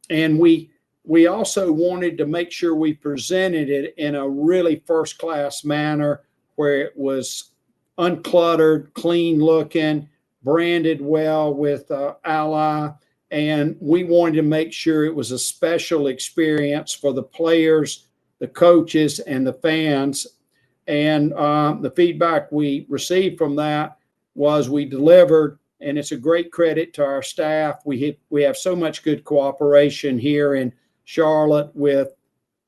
S5: and we also wanted to make sure we presented it in a really first-class manner where it was uncluttered, clean looking, branded well with Ally, and we wanted to make sure it was a special experience for the players, the coaches, and the fans. And the feedback we received from that was we delivered, and it's a great credit to our staff. We have so much good cooperation here in Charlotte with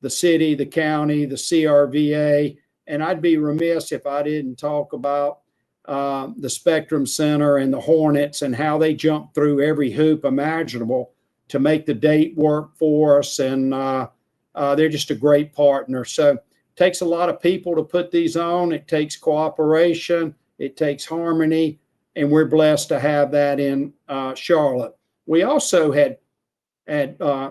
S5: the city, the county, the CRVA, and I'd be remiss if I didn't talk about the Spectrum Center and the Hornets and how they jumped through every hoop imaginable to make the date work for us, and they're just a great partner. So it takes a lot of people to put these on. It takes cooperation. It takes harmony. And we're blessed to have that in Charlotte. We also had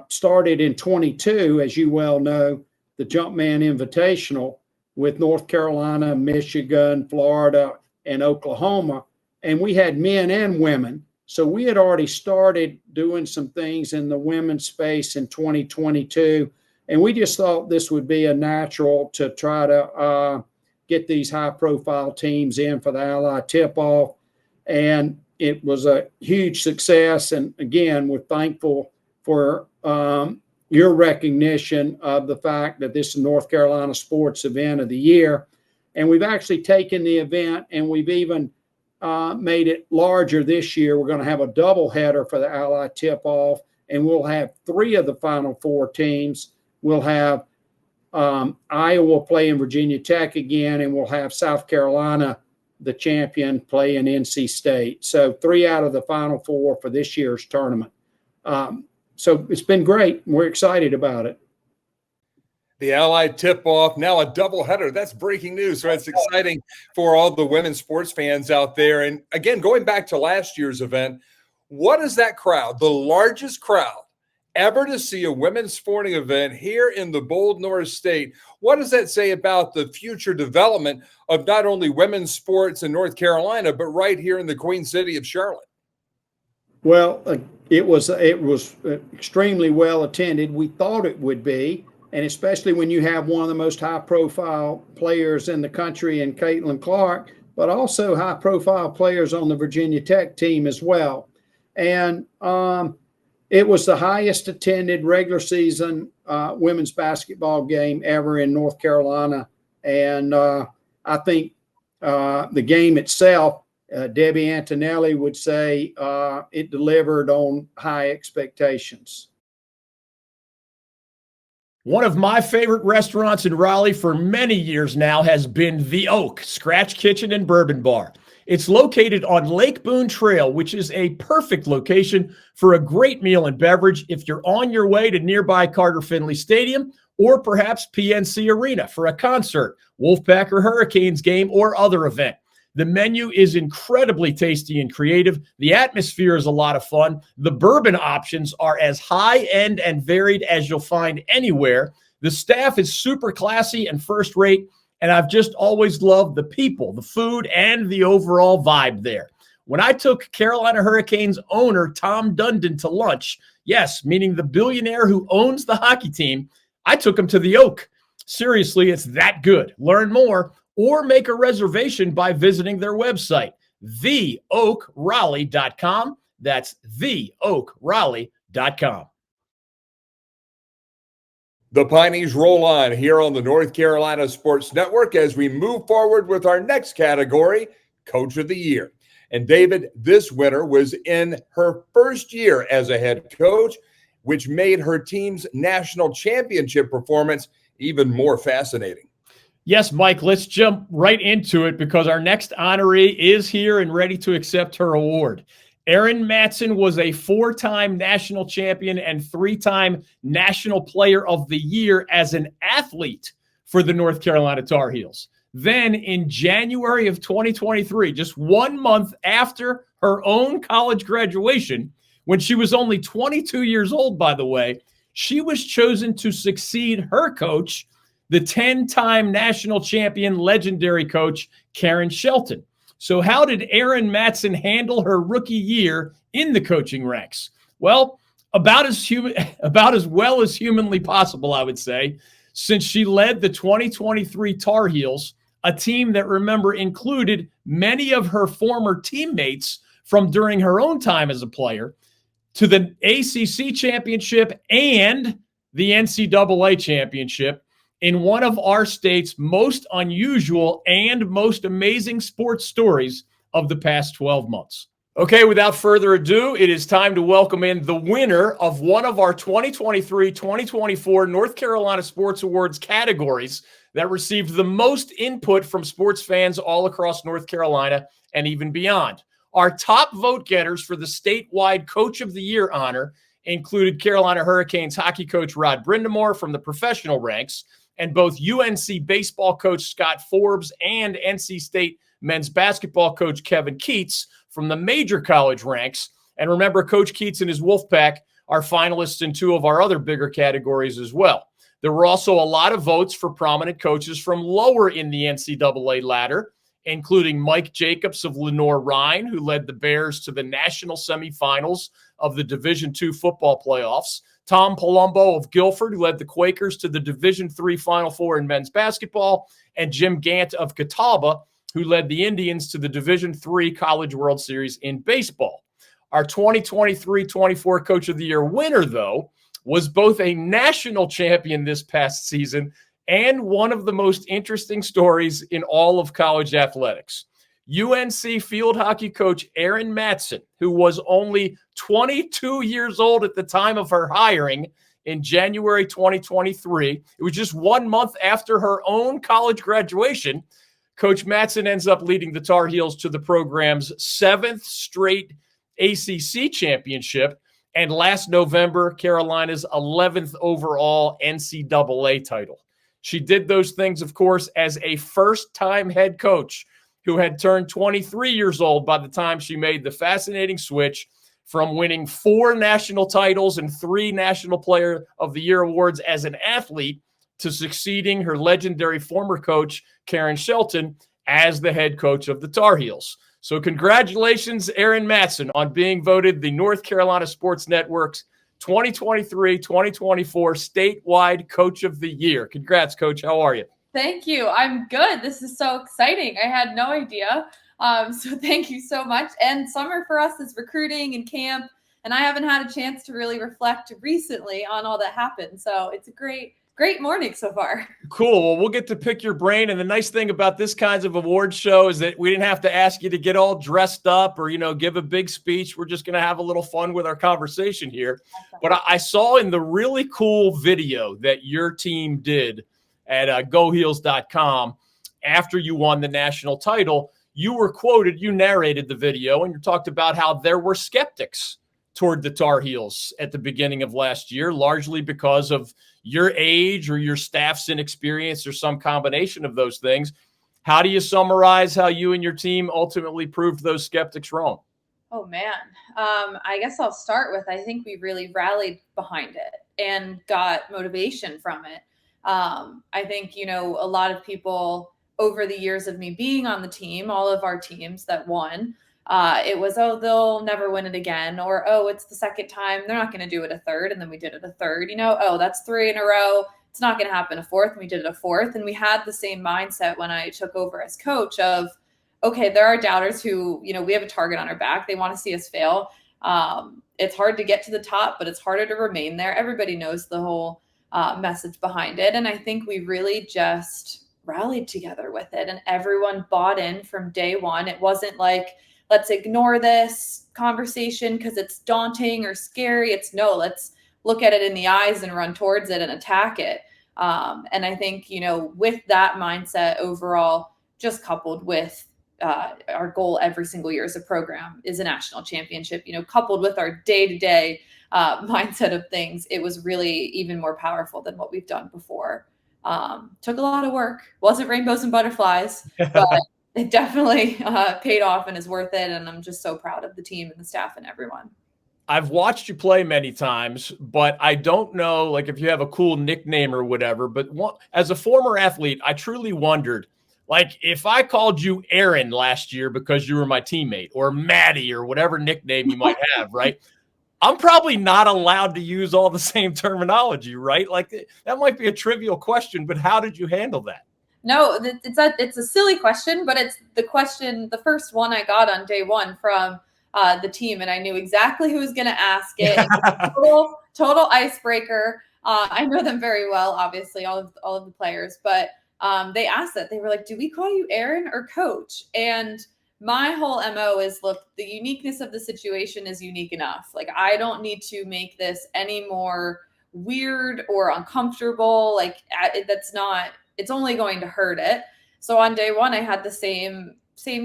S5: started in 22, as you well know, the Jumpman Invitational with North Carolina, Michigan, Florida, and Oklahoma. And we had men and women. So we had already started doing some things in the women's space in 2022. And we just thought this would be a natural to try to get these high-profile teams in for the Ally tip-off. And it was a huge success. And again, we're thankful for your recognition of the fact that this is North Carolina Sports Event of the Year. And we've actually taken the event and we've even made it larger this year. We're going to have a doubleheader for the Ally tip-off, and we'll have 3 of the Final Four teams. We'll have Iowa playing Virginia Tech again, and we'll have South Carolina, the champion, play in NC State. So 3 out of the Final Four for this year's tournament. So it's been great. We're excited about it.
S2: The Allied tip-off, now a doubleheader. That's breaking news. So it's exciting for all the women's sports fans out there. And again, going back to last year's event, what is that crowd, the largest crowd ever to see a women's sporting event here in the bold North State? What does that say about the future development of not only women's sports in North Carolina, but right here in the Queen City of Charlotte?
S5: Well, it was extremely well attended. We thought it would be, and especially when you have one of the most high-profile players in the country in Caitlin Clark, but also high-profile players on the Virginia Tech team as well. And it was the highest attended regular season women's basketball game ever in North Carolina. And I think the game itself, Debbie Antonelli would say it delivered on high expectations.
S3: One of my favorite restaurants in Raleigh for many years now has been The Oak Scratch Kitchen and Bourbon Bar. It's located on Lake Boone Trail, which is a perfect location for a great meal and beverage if you're on your way to nearby Carter Finley Stadium or perhaps PNC Arena for a concert, Wolfpack or Hurricanes game, or other event. The menu is incredibly tasty and creative. The atmosphere is a lot of fun. The bourbon options are as high-end and varied as you'll find anywhere. The staff is super classy and first-rate, and I've just always loved the people, the food, and the overall vibe there. When I took Carolina Hurricanes owner Tom Dundon to lunch, yes, meaning the billionaire who owns the hockey team, I took him to the Oak. Seriously, it's that good. Learn more or make a reservation by visiting their website, theoakraleigh.com. That's theoakraleigh.com.
S2: The Pineys roll on here on the North Carolina Sports Network as we move forward with our next category, Coach of the Year. And David, this winner was in her first year as a head coach, which made her team's national championship performance even more fascinating.
S3: Yes, Mike, let's jump right into it because our next honoree is here and ready to accept her award. Erin Matson was a 4-time national champion and 3-time National Player of the Year as an athlete for the North Carolina Tar Heels. Then in January of 2023, just 1 month after her own college graduation, when she was only 22 years old, by the way, she was chosen to succeed her coach, the 10-time national champion legendary coach, Karen Shelton. So how did Erin Matson handle her rookie year in the coaching ranks? Well, about as well as humanly possible, I would say, since she led the 2023 Tar Heels, a team that, remember, included many of her former teammates from during her own time as a player, to the ACC championship and the NCAA championship in one of our state's most unusual and most amazing sports stories of the past 12 months. Okay, without further ado, it is time to welcome in the winner of one of our 2023-2024 North Carolina Sports Awards categories that received the most input from sports fans all across North Carolina and even beyond. Our top vote getters for the statewide Coach of the Year honor included Carolina Hurricanes hockey coach Rod Brindamore from the professional ranks, and both UNC baseball coach Scott Forbes and NC State men's basketball coach Kevin Keats from the major college ranks. And remember, Coach Keats and his Wolfpack are finalists in 2 of our other bigger categories as well. There were also a lot of votes for prominent coaches from lower in the NCAA ladder, including Mike Jacobs of Lenoir-Rhyne, who led the Bears to the national semifinals of the Division II football playoffs, Tom Palumbo of Guilford, who led the Quakers to the Division III Final Four in men's basketball, and Jim Gant of Catawba, who led the Indians to the Division III College World Series in baseball. Our 2023-24 Coach of the Year winner, though, was both a national champion this past season and one of the most interesting stories in all of college athletics. UNC field hockey coach Erin Matson, who was only 22 years old at the time of her hiring in January 2023. It was just 1 month after her own college graduation. Coach Matson ends up leading the Tar Heels to the program's 7th straight ACC championship, and last November, Carolina's 11th overall NCAA title. She did those things, of course, as a first-time head coach who had turned 23 years old by the time she made the fascinating switch from winning 4 national titles and 3 National Player of the Year awards as an athlete to succeeding her legendary former coach, Karen Shelton, as the head coach of the Tar Heels. So congratulations, Erin Matson, on being voted the North Carolina Sports Network's 2023-2024 statewide Coach of the Year. Congrats, Coach. How are you?
S6: Thank you. I'm good. This is so exciting. I had no idea. So thank you so much. And summer for us is recruiting and camp, and I haven't had a chance to really reflect recently on all that happened. So it's a great morning so far.
S3: Cool. Well, we'll get to pick your brain. And the nice thing about this kinds of award show is that we didn't have to ask you to get all dressed up or, give a big speech. We're just going to have a little fun with our conversation here. But I saw in the really cool video that your team did at goheels.com after you won the national title, you were quoted, you narrated the video, and you talked about how there were skeptics toward the Tar Heels at the beginning of last year, largely because of your age or your staff's inexperience or some combination of those things. How do you summarize how you and your team ultimately proved those skeptics wrong?
S6: Oh, man. I guess I'll start with, I think we really rallied behind it and got motivation from it. I think, a lot of people over the years of me being on the team, all of our teams that won, it was, oh, they'll never win it again, or, oh, it's the second time, they're not going to do it a third, and then we did it a third, oh, that's 3 in a row, it's not going to happen a fourth, and we did it a fourth. And we had the same mindset when I took over as coach of, okay, there are doubters who, we have a target on our back, they want to see us fail. It's hard to get to the top, but it's harder to remain there. Everybody knows the whole message behind it, and I think we really just rallied together with it, and everyone bought in from day one. It wasn't like, let's ignore this conversation because it's daunting or scary. It's no, let's look at it in the eyes and run towards it and attack it. And I think, with that mindset overall, just coupled with our goal every single year as a program is a national championship, coupled with our day-to-day mindset of things, it was really even more powerful than what we've done before. Took a lot of work. Wasn't rainbows and butterflies, but it definitely paid off and is worth it. And I'm just so proud of the team and the staff and everyone.
S3: I've watched you play many times, but I don't know, like, if you have a cool nickname or whatever. But as a former athlete, I truly wondered, like, if I called you Erin last year because you were my teammate, or Maddie, or whatever nickname you might have, right? I'm probably not allowed to use all the same terminology, right? Like, that might be a trivial question, but how did you handle that?
S6: No, it's a silly question, but it's the first one I got on day one from the team, and I knew exactly who was going to ask it. Total icebreaker. I know them very well, obviously, all of the players, but they asked that. They were like, do we call you Erin or coach? And my whole MO is, look, the uniqueness of the situation is unique enough. Like, I don't need to make this any more weird or uncomfortable. Like, it's only going to hurt it. So on day one, I had the same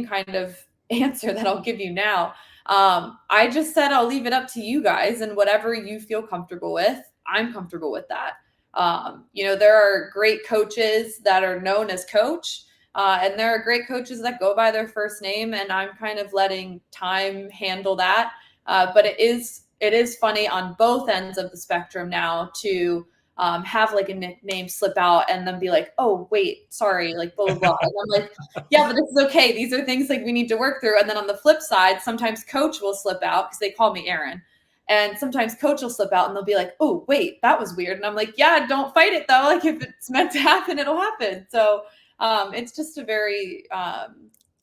S6: kind of answer that I'll give you now. I just said, I'll leave it up to you guys, and whatever you feel comfortable with, I'm comfortable with that. There are great coaches that are known as coach, and there are great coaches that go by their first name, and I'm kind of letting time handle that. But it is funny on both ends of the spectrum now to have like a nickname slip out and then be like, oh, wait, sorry, like blah, blah, blah. And I'm like, yeah, but this is okay. These are things like we need to work through. And then on the flip side, sometimes coach will slip out because they call me Erin. And sometimes coach will slip out and they'll be like, oh, wait, that was weird. And I'm like, yeah, don't fight it though. Like, if it's meant to happen, it'll happen. So it's just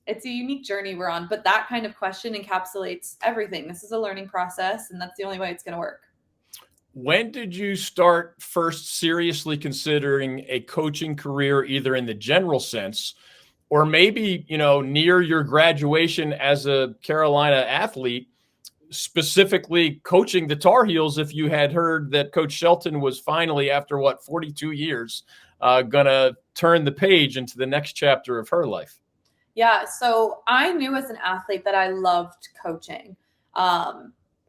S6: it's a unique journey we're on. But that kind of question encapsulates everything. This is a learning process, and that's the only way it's going to work.
S3: When did you start first seriously considering a coaching career, either in the general sense or maybe, near your graduation as a Carolina athlete, specifically coaching the Tar Heels, if you had heard that Coach Shelton was finally, after 42 years, going to turn the page into the next chapter of her life?
S6: Yeah, so I knew as an athlete that I loved coaching.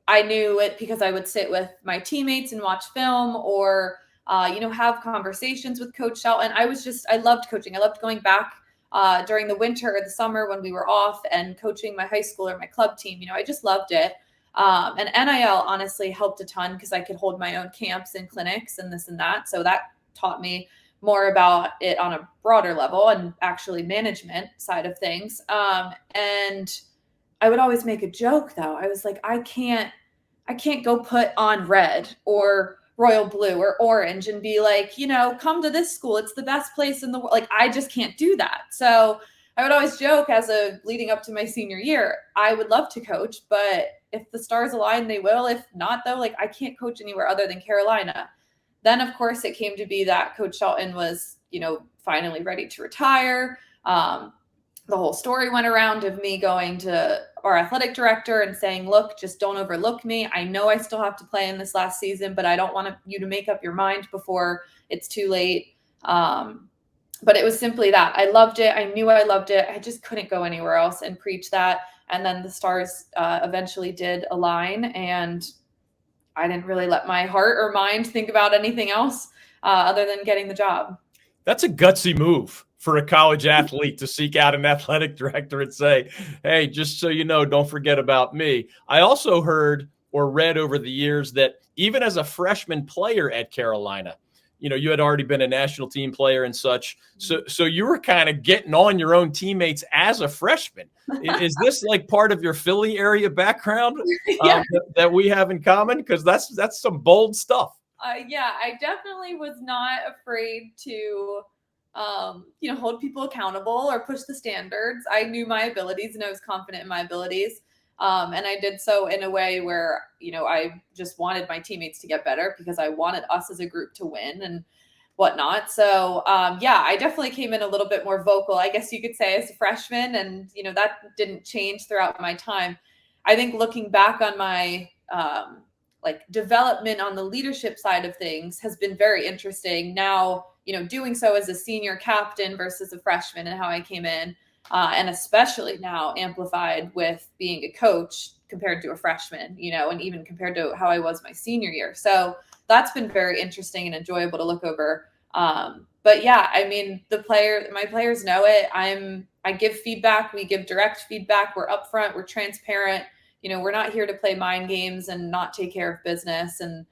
S6: I knew it because I would sit with my teammates and watch film or, have conversations with Coach Shelton. I loved coaching. I loved going back during the winter or the summer when we were off and coaching my high school or my club team. I just loved it. And NIL honestly helped a ton because I could hold my own camps and clinics and this and that. So that taught me more about it on a broader level and actually management side of things. And I would always make a joke though. I was like, I can't go put on red or royal blue or orange and be like, come to this school. It's the best place in the world. Like, I just can't do that. So I would always joke leading up to my senior year, I would love to coach, but if the stars align, they will. If not though, like, I can't coach anywhere other than Carolina. Then of course it came to be that Coach Shelton was, finally ready to retire. The whole story went around of me going to our athletic director and saying, look, just don't overlook me. I know I still have to play in this last season, but I don't want you to make up your mind before it's too late. But it was simply that I loved it. I knew I loved it. I just couldn't go anywhere else and preach that. And then the stars eventually did align, and I didn't really let my heart or mind think about anything else other than getting the job.
S3: That's a gutsy move for a college athlete to seek out an athletic director and say, hey, just so you know, don't forget about me. I also heard or read over the years that even as a freshman player at Carolina, you had already been a national team player and such. So you were kind of getting on your own teammates as a freshman. Is this like part of your Philly area background
S6: Yeah.
S3: that we have in common? Because that's some bold stuff.
S6: Yeah, I definitely was not afraid to, hold people accountable or push the standards. I knew my abilities and I was confident in my abilities. And I did so in a way where, I just wanted my teammates to get better because I wanted us as a group to win and whatnot. So, I definitely came in a little bit more vocal, I guess you could say, as a freshman. And, that didn't change throughout my time. I think looking back on my, development on the leadership side of things has been very interesting now, doing so as a senior captain versus a freshman and how I came in. And especially now amplified with being a coach compared to a freshman, and even compared to how I was my senior year. So that's been very interesting and enjoyable to look over. But yeah, I mean, my players know it. I give feedback. We give direct feedback. We're upfront. We're transparent. We're not here to play mind games and not take care of business. And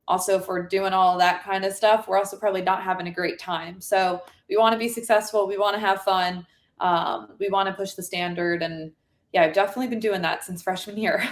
S6: also, if we're doing all that kind of stuff, we're also probably not having a great time. So we want to be successful. We want to have fun. We want to push the standard. And yeah, I've definitely been doing that since freshman year.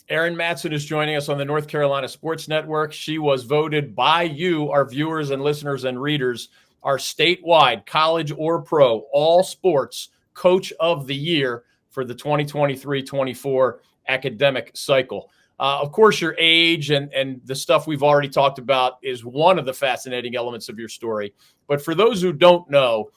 S3: Erin Matson is joining us on the North Carolina Sports Network. She was voted by you, our viewers and listeners and readers, our statewide, college or pro, all sports coach of the year for the 2023-24 academic cycle. Of course, your age and the stuff we've already talked about is one of the fascinating elements of your story. But for those who don't know,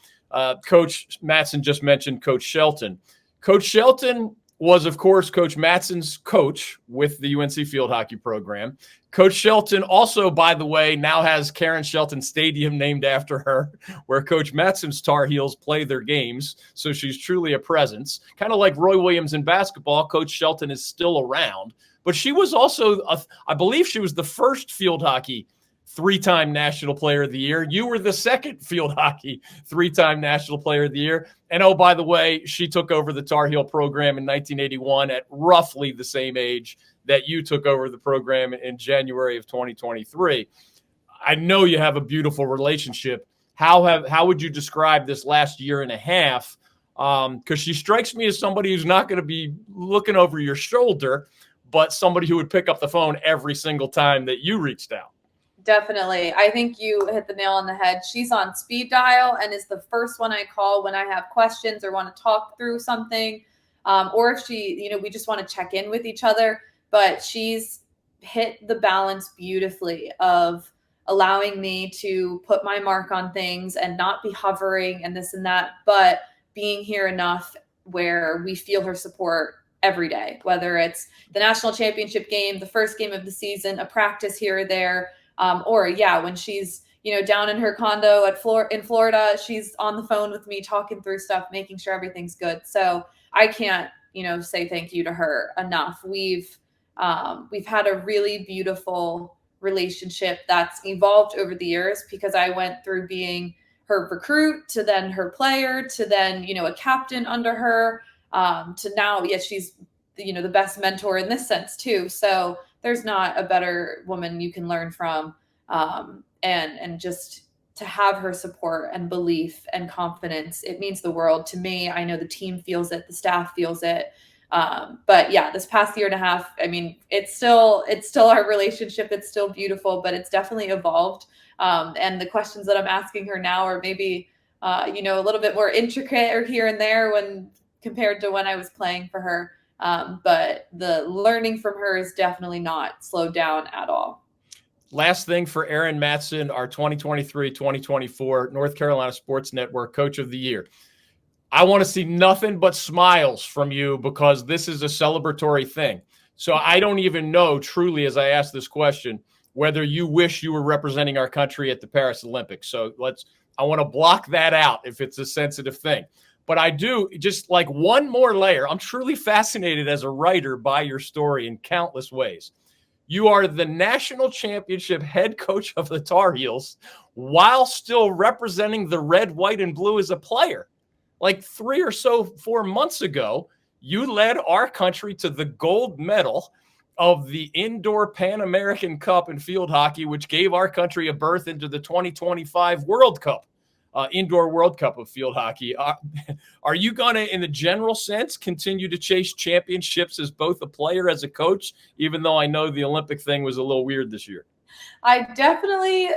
S3: Coach Matson just mentioned Coach Shelton. Coach Shelton was, of course, Coach Matson's coach with the UNC field hockey program. Coach Shelton also, by the way, now has Karen Shelton Stadium named after her, where Coach Matson's Tar Heels play their games. So she's truly a presence. Kind of like Roy Williams in basketball, Coach Shelton is still around. But she was also, I believe she was the first field hockey three-time National Player of the Year. You were the second field hockey three-time National Player of the Year. And oh, by the way, she took over the Tar Heel program in 1981 at roughly the same age that you took over the program in January of 2023. I know you have a beautiful relationship. How would you describe this last year and a half? Because she strikes me as somebody who's not going to be looking over your shoulder, but somebody who would pick up the phone every single time that you reached out.
S6: Definitely. I think you hit the nail on the head. She's on speed dial and is the first one I call when I have questions or want to talk through something. Or if she, we just want to check in with each other. But she's hit the balance beautifully of allowing me to put my mark on things and not be hovering and this and that, but being here enough where we feel her support every day, whether it's the national championship game, the first game of the season, a practice here or there. Or when she's, down in her condo in Florida, she's on the phone with me talking through stuff, making sure everything's good. So I can't, say thank you to her enough. We've had a really beautiful relationship that's evolved over the years because I went through being her recruit to then her player to then, a captain under her, to now, she's, the best mentor in this sense too. So there's not a better woman you can learn from. And just to have her support and belief and confidence, it means the world to me. I know the team feels it, the staff feels it. But yeah, this past year and a half, I mean, it's still our relationship. It's still beautiful, but it's definitely evolved. And the questions that I'm asking her now are maybe, a little bit more intricate or here and there when compared to when I was playing for her. But the learning from her is definitely not slowed down at all.
S3: Last thing for Erin Matson, our 2023-2024 North Carolina Sports Network Coach of the Year. I want to see nothing but smiles from you because this is a celebratory thing. So I don't even know truly, as I ask this question, whether you wish you were representing our country at the Paris Olympics. So I want to block that out if it's a sensitive thing. But I do, just like one more layer, I'm truly fascinated as a writer by your story in countless ways. You are the national championship head coach of the Tar Heels while still representing the red, white, and blue as a player. Like 4 months ago, you led our country to the gold medal of the Indoor Pan American Cup in field hockey, which gave our country a berth into the 2025 World Cup, Indoor World Cup of field hockey. Are you going to, in the general sense, continue to chase championships as both a player, as a coach, even though I know the Olympic thing was a little weird this year?
S6: I definitely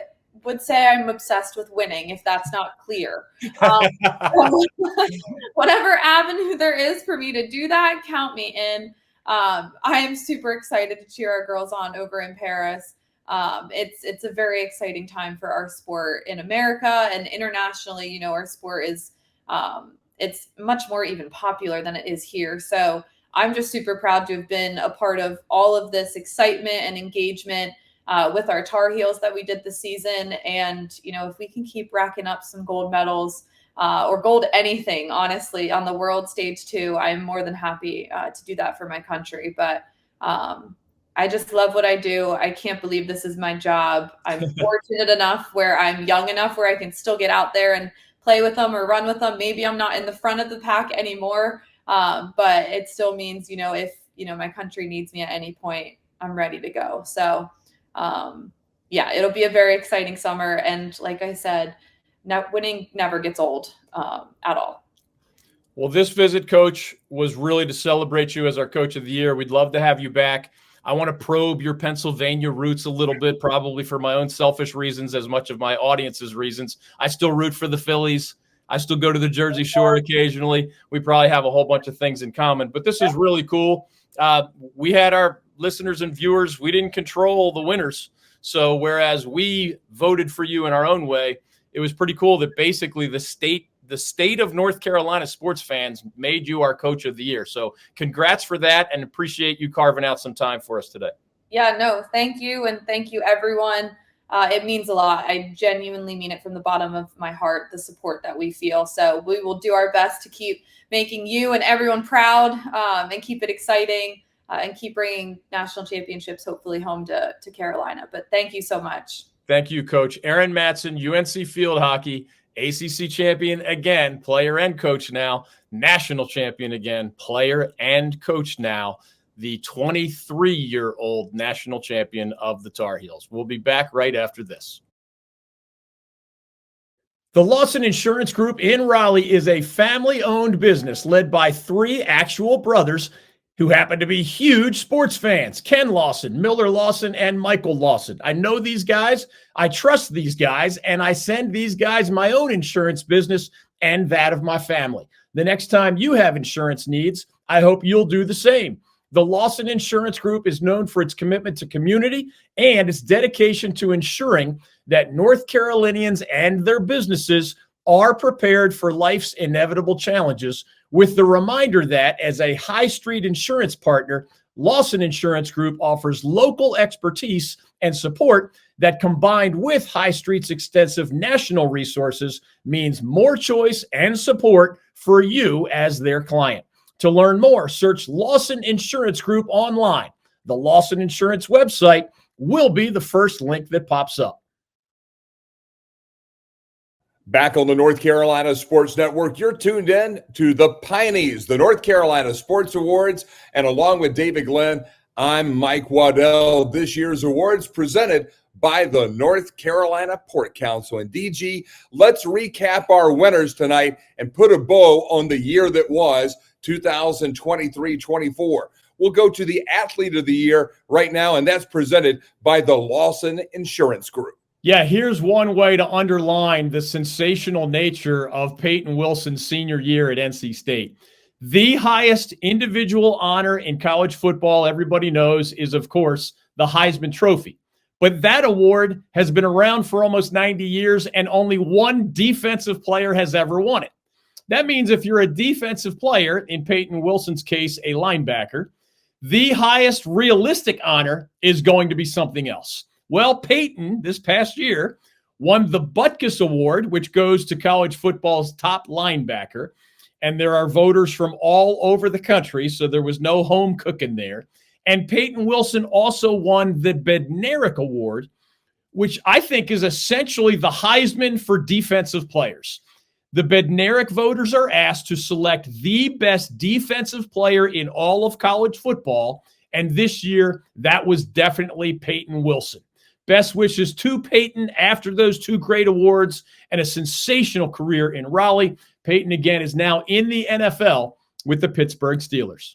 S6: would say I'm obsessed with winning, if that's not clear. Whatever avenue there is for me to do that, count me in. I am super excited to cheer our girls on over in Paris. It's a very exciting time for our sport in America and internationally. You know, our sport is it's much more even popular than it is here. So I'm just super proud to have been a part of all of this excitement and engagement with our Tar Heels that we did this season. And, you know, if we can keep racking up some gold medals or gold anything, honestly, on the world stage too, I'm more than happy to do that for my country. But I just love what I do. I can't believe this is my job. I'm fortunate enough where I'm young enough where I can still get out there and play with them or run with them. Maybe I'm not in the front of the pack anymore, but it still means, you know, if, you know, my country needs me at any point, I'm ready to go. So yeah, it'll be a very exciting summer. And like I said, winning never gets old at all.
S3: Well, this visit, Coach, was really to celebrate you as our Coach of the Year. We'd love to have you back. I want to probe your Pennsylvania roots a little bit, probably for my own selfish reasons as much of my audience's reasons. I still root for the Phillies. I still go to the Jersey Shore occasionally. We probably have a whole bunch of things in common, but this is really cool. We had our listeners and viewers. We didn't control the winners. So whereas we voted for you in our own way, it was pretty cool that basically the state of North Carolina sports fans made you our Coach of the Year. So congrats for that, and appreciate you carving out some time for us today.
S6: Yeah, no, thank you. And thank you, everyone. It means a lot. I genuinely mean it from the bottom of my heart, the support that we feel. So we will do our best to keep making you and everyone proud and keep it exciting and keep bringing national championships hopefully home to Carolina. But thank you so much.
S3: Thank you, Coach. Erin Matson, UNC field hockey, ACC champion again, player and coach now, national champion again, player and coach now, the 23-year-old national champion of the Tar Heels. We'll be back right after this. The Lawson Insurance Group in Raleigh is a family-owned business led by three actual brothers who happen to be huge sports fans: Ken Lawson, Miller Lawson, and Michael Lawson. I know these guys, I trust these guys, and I send these guys my own insurance business and that of my family. The next time you have insurance needs, I hope you'll do the same. The Lawson Insurance Group is known for its commitment to community and its dedication to ensuring that North Carolinians and their businesses are prepared for life's inevitable challenges, with the reminder that as a high street insurance partner, Lawson Insurance Group offers local expertise and support that, combined with High Street's extensive national resources, means more choice and support for you as their client. To learn more, search Lawson Insurance Group online. The Lawson Insurance website will be the first link that pops up.
S2: Back on the North Carolina Sports Network, you're tuned in to the Pineys, the North Carolina Sports Awards, and along with David Glenn, I'm Mike Waddell. This year's awards presented by the North Carolina Port Council. And DG, let's recap our winners tonight and put a bow on the year that was 2023-24. We'll go to the Athlete of the Year right now, and that's presented by the Lawson Insurance Group.
S3: Yeah, here's one way to underline the sensational nature of Payton Wilson's senior year at NC State. The highest individual honor in college football, everybody knows, is, of course, the Heisman Trophy. But that award has been around for almost 90 years, and only one defensive player has ever won it. That means if you're a defensive player, in Payton Wilson's case, a linebacker, the highest realistic honor is going to be something else. Well, Payton, this past year, won the Butkus Award, which goes to college football's top linebacker. And there are voters from all over the country, so there was no home cooking there. And Payton Wilson also won the Bednarik Award, which I think is essentially the Heisman for defensive players. The Bednarik voters are asked to select the best defensive player in all of college football, And this year, that was definitely Payton Wilson. Best wishes to Payton after those two great awards and a sensational career in Raleigh. Payton, again, is now in the NFL with the Pittsburgh Steelers.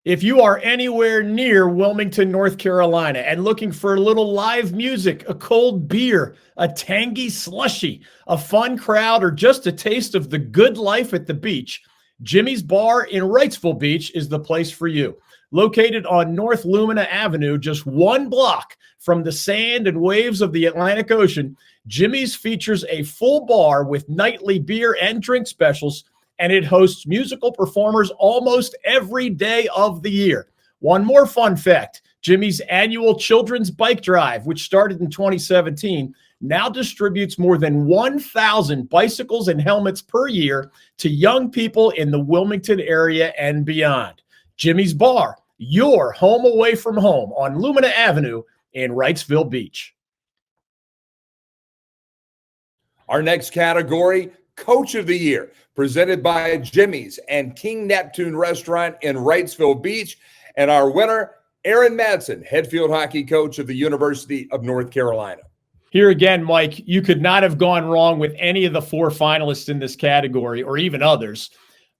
S3: If you are anywhere near Wilmington, North Carolina, and looking for a little live music, a cold beer, a tangy slushie, a fun crowd, or just a taste of the good life at the beach, Jimmy's Bar in Wrightsville Beach is the place for you. Located on North Lumina Avenue, just one block from the sand and waves of the Atlantic Ocean, Jimmy's features a full bar with nightly beer and drink specials, and it hosts musical performers almost every day of the year. One more fun fact, Jimmy's annual Children's Bike Drive, which started in 2017, now distributes more than 1,000 bicycles and helmets per year to young people in the Wilmington area and beyond. Jimmy's Bar, your home away from home on Lumina Avenue in Wrightsville Beach.
S2: Our next category, Coach of the Year, presented by Jimmy's and King Neptune Restaurant in Wrightsville Beach. And our winner, Erin Matson, head field hockey coach of the University of North Carolina.
S3: Here again, Mike, you could not have gone wrong with any of the four finalists in this category or even others.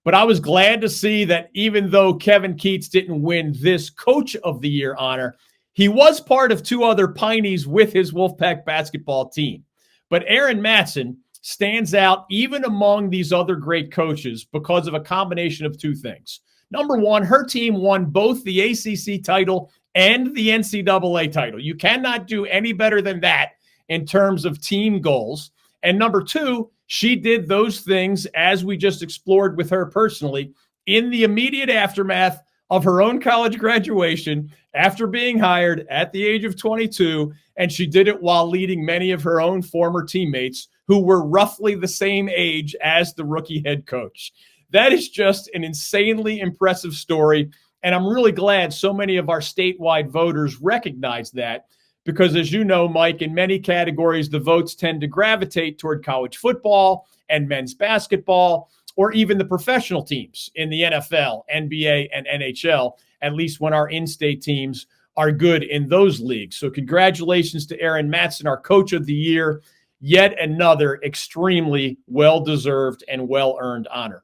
S3: But I was glad to see that even though Kevin Keats didn't win this Coach of the Year honor, he was part of two other Pineys with his Wolfpack basketball team. But Erin Matson stands out even among these other great coaches because of a combination of two things. Number one, her team won both the ACC title and the NCAA title. You cannot do any better than that in terms of team goals. And number two, she did those things, as we just explored with her personally, in the immediate aftermath of her own college graduation after being hired at the age of 22. And she did it while leading many of her own former teammates who were roughly the same age as the rookie head coach. That is just an insanely impressive story. And I'm really glad so many of our statewide voters recognize that. Because as you know, Mike, in many categories, the votes tend to gravitate toward college football and men's basketball, or even the professional teams in the NFL, NBA, and NHL, at least when our in-state teams are good in those leagues. So congratulations to Erin Matson, our Coach of the Year. Yet another extremely well-deserved and well-earned honor.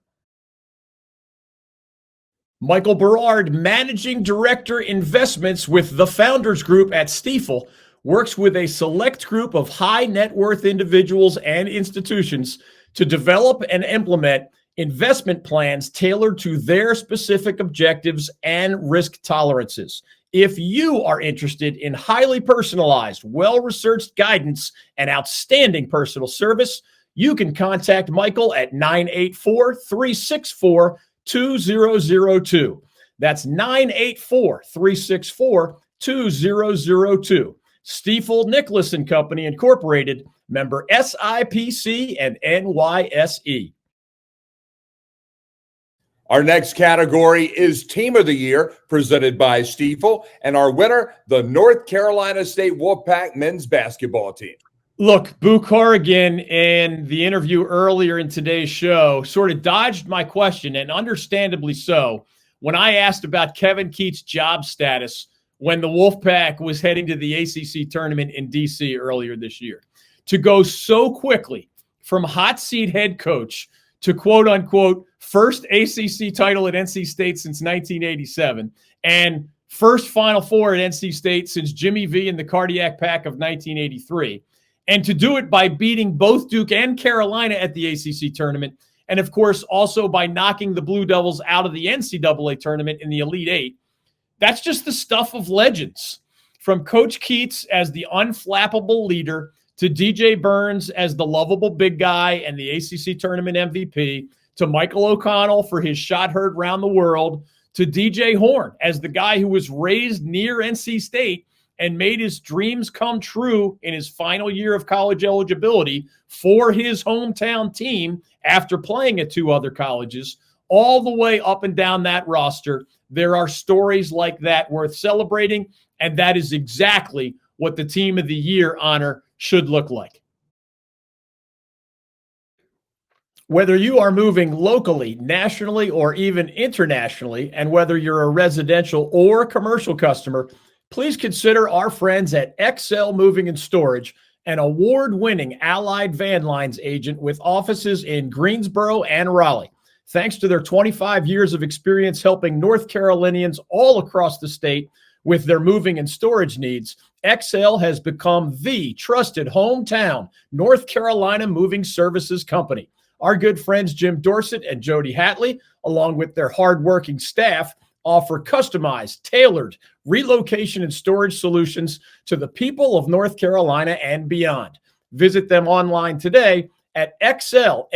S3: Michael Berard, Managing Director Investments with the Founders Group at Stifel, works with a select group of high net worth individuals and institutions to develop and implement investment plans tailored to their specific objectives and risk tolerances. If you are interested in highly personalized, well-researched guidance and outstanding personal service, you can contact Michael at 984-364-2002. That's 984-364-2002. Stifel Nicholas and Company Incorporated, member SIPC and NYSE.
S2: Our next category is Team of the Year, presented by Stifel, and our winner, the North Carolina State Wolfpack men's basketball team.
S3: Look, Boo Corrigan in the interview earlier in today's show sort of dodged my question, and understandably so, when I asked about Kevin Keats' job status when the Wolfpack was heading to the ACC tournament in D.C. earlier this year. To go so quickly from hot seat head coach to quote-unquote first ACC title at NC State since 1987 and first Final Four at NC State since Jimmy V and the Cardiac Pack of 1983, and to do it by beating both Duke and Carolina at the ACC tournament, and of course also by knocking the Blue Devils out of the NCAA tournament in the Elite Eight. That's just the stuff of legends. From Coach Keats as the unflappable leader to DJ Burns as the lovable big guy and the ACC tournament MVP, to Michael O'Connell for his shot heard round the world, to DJ Horn as the guy who was raised near NC State and made his dreams come true in his final year of college eligibility for his hometown team after playing at two other colleges, all the way up and down that roster. There are stories like that worth celebrating, and that is exactly what the Team of the Year honor should look like. Whether you are moving locally, nationally, or even internationally, and whether you're a residential or commercial customer, please consider our friends at XL Moving and Storage, an award-winning Allied Van Lines agent with offices in Greensboro and Raleigh. Thanks to their 25 years of experience helping North Carolinians all across the state with their moving and storage needs, XL has become the trusted hometown North Carolina moving services company. Our good friends Jim Dorsett and Jody Hatley, along with their hardworking staff, offer customized, tailored relocation and storage solutions to the people of North Carolina and beyond. Visit them online today at xlms.com.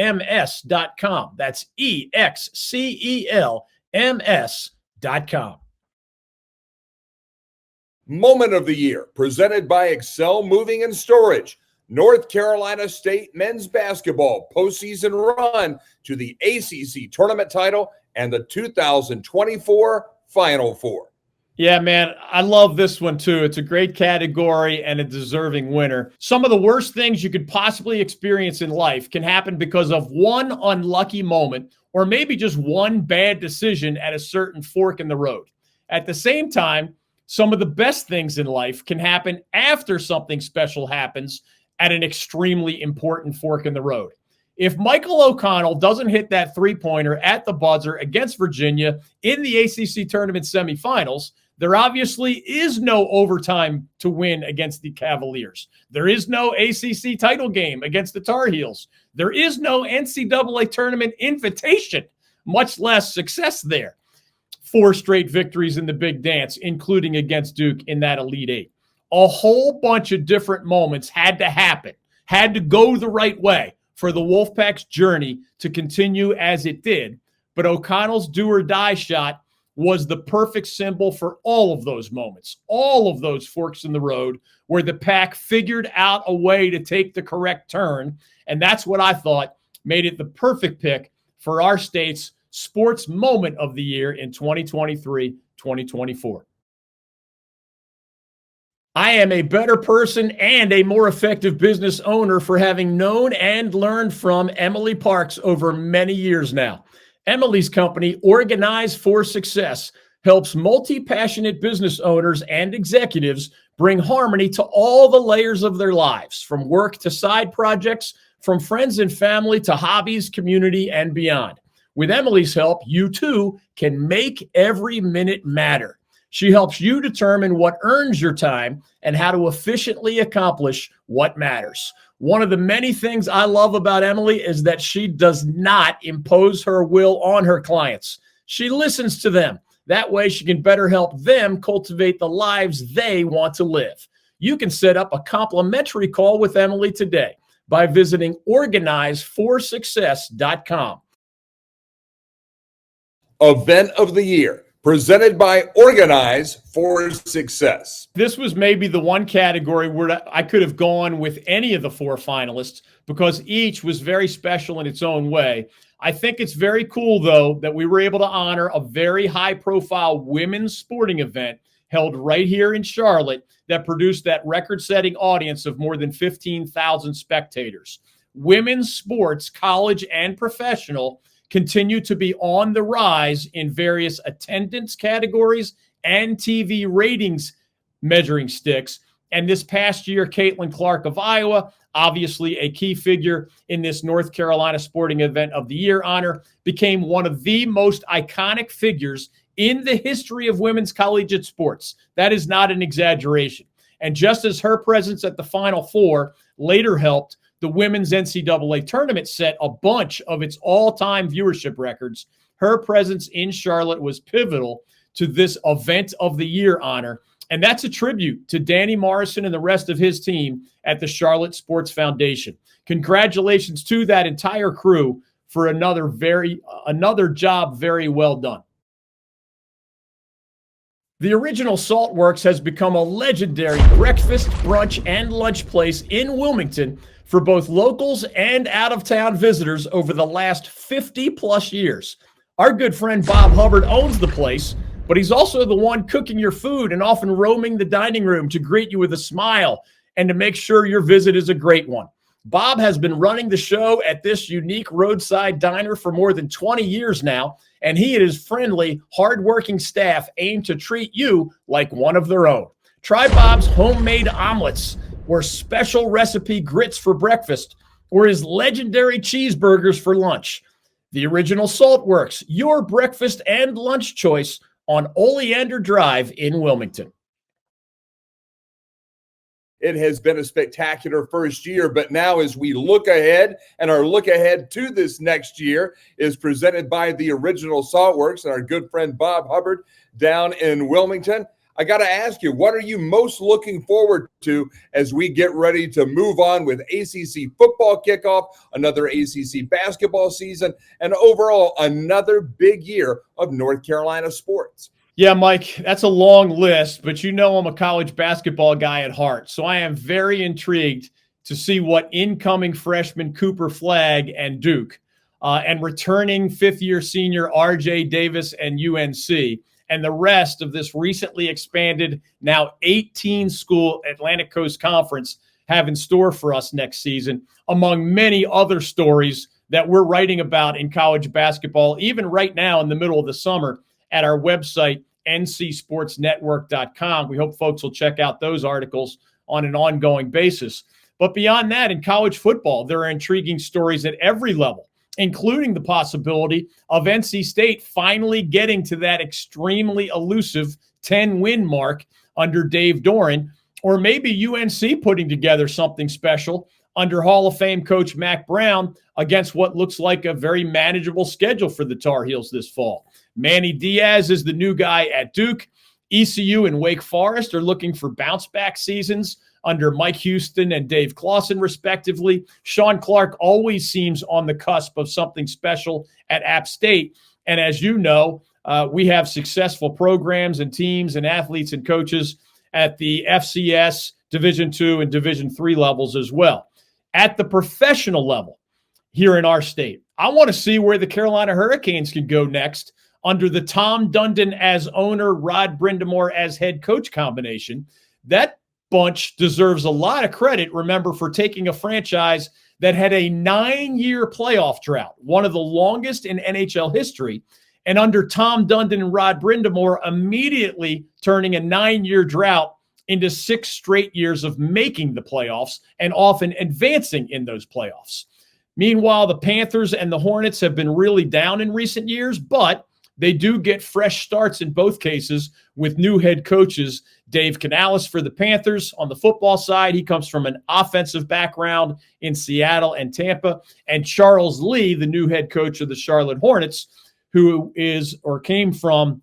S3: That's EXCELMS.com.
S2: Moment of the Year, presented by Excel Moving and Storage. North Carolina State men's basketball postseason run to the ACC tournament title and the 2024 Final Four.
S3: Yeah, man, I love this one too. It's a great category and a deserving winner. Some of the worst things you could possibly experience in life can happen because of one unlucky moment or maybe just one bad decision at a certain fork in the road. At the same time, some of the best things in life can happen after something special happens at an extremely important fork in the road. If Michael O'Connell doesn't hit that three-pointer at the buzzer against Virginia in the ACC tournament semifinals, there obviously is no overtime to win against the Cavaliers. There is no ACC title game against the Tar Heels. There is no NCAA tournament invitation, much less success there. 4 straight victories in the big dance, including against Duke in that Elite Eight. A whole bunch of different moments had to happen, had to go the right way for the Wolfpack's journey to continue as it did. But O'Connell's do-or-die shot was the perfect symbol for all of those moments, all of those forks in the road where the Pack figured out a way to take the correct turn. And that's what I thought made it the perfect pick for our state's sports moment of the year in 2023-2024. I am a better person and a more effective business owner for having known and learned from Emily Parks over many years now. Emily's company, Organize for Success, helps multi-passionate business owners and executives bring harmony to all the layers of their lives, from work to side projects, from friends and family to hobbies, community, and beyond. With Emily's help, you too can make every minute matter. She helps you determine what earns your time and how to efficiently accomplish what matters. One of the many things I love about Emily is that she does not impose her will on her clients. She listens to them. That way she can better help them cultivate the lives they want to live. You can set up a complimentary call with Emily today by visiting organizeforsuccess.com.
S2: Event of the Year, presented by Organize for Success.
S3: This was maybe the one category where I could have gone with any of the 4 finalists because each was very special in its own way. I think it's very cool, though, that we were able to honor a very high-profile women's sporting event held right here in Charlotte that produced that record-setting audience of more than 15,000 spectators. Women's sports, college and professional, continue to be on the rise in various attendance categories and TV ratings measuring sticks. And this past year, Caitlin Clark of Iowa, obviously a key figure in this North Carolina Sporting Event of the Year honor, became one of the most iconic figures in the history of women's collegiate sports. That is not an exaggeration. And just as her presence at the Final Four later helped the women's NCAA tournament set a bunch of its all-time viewership records, her presence in Charlotte was pivotal to this Event of the Year honor. And that's a tribute to Danny Morrison and the rest of his team at the Charlotte Sports Foundation. Congratulations to that entire crew for another job very well done. The original Saltworks has become a legendary breakfast, brunch, and lunch place in Wilmington for both locals and out-of-town visitors over the last 50-plus years. Our good friend Bob Hubbard owns the place, but he's also the one cooking your food and often roaming the dining room to greet you with a smile and to make sure your visit is a great one. Bob has been running the show at this unique roadside diner for more than 20 years now, and he and his friendly, hardworking staff aim to treat you like one of their own. Try Bob's homemade omelets or special recipe grits for breakfast or his legendary cheeseburgers for lunch. The Original Salt Works, your breakfast and lunch choice on Oleander Drive in Wilmington.
S2: It has been a spectacular first year, but now as we look ahead, and our look ahead to this next year is presented by the Original Salt Works and our good friend Bob Hubbard down in Wilmington. I got to ask you, what are you most looking forward to as we get ready to move on with ACC football kickoff, another ACC basketball season, and overall another big year of North Carolina sports?
S3: Yeah, Mike, that's a long list, but you know I'm a college basketball guy at heart. So I am very intrigued to see what incoming freshman Cooper Flagg and Duke and returning fifth-year senior RJ Davis and UNC and the rest of this recently expanded, now 18-school Atlantic Coast Conference have in store for us next season, among many other stories that we're writing about in college basketball, even right now in the middle of the summer at our website, ncsportsnetwork.com. We hope folks will check out those articles on an ongoing basis. But beyond that, in college football, there are intriguing stories at every level, including the possibility of NC State finally getting to that extremely elusive 10-win mark under Dave Doran, or maybe UNC putting together something special under Hall of Fame coach Mack Brown against what looks like a very manageable schedule for the Tar Heels this fall. Manny Diaz is the new guy at Duke. ECU and Wake Forest are looking for bounce-back seasons under Mike Houston and Dave Clawson, respectively. Sean Clark always seems on the cusp of something special at App State. And as you know, we have successful programs and teams and athletes and coaches at the FCS, Division II, and Division III levels as well. At the professional level here in our state, I want to see where the Carolina Hurricanes can go next under the Tom Dundon as owner, Rod Brindamore as head coach combination. That bunch deserves a lot of credit, remember, for taking a franchise that had a 9-year playoff drought, one of the longest in NHL history, and under Tom Dundon and Rod Brindamore immediately turning a 9-year drought into 6 straight years of making the playoffs and often advancing in those playoffs. Meanwhile, the Panthers and the Hornets have been really down in recent years, but they do get fresh starts in both cases with new head coaches. Dave Canales for the Panthers on the football side. He comes from an offensive background in Seattle and Tampa. And Charles Lee, the new head coach of the Charlotte Hornets, who is or came from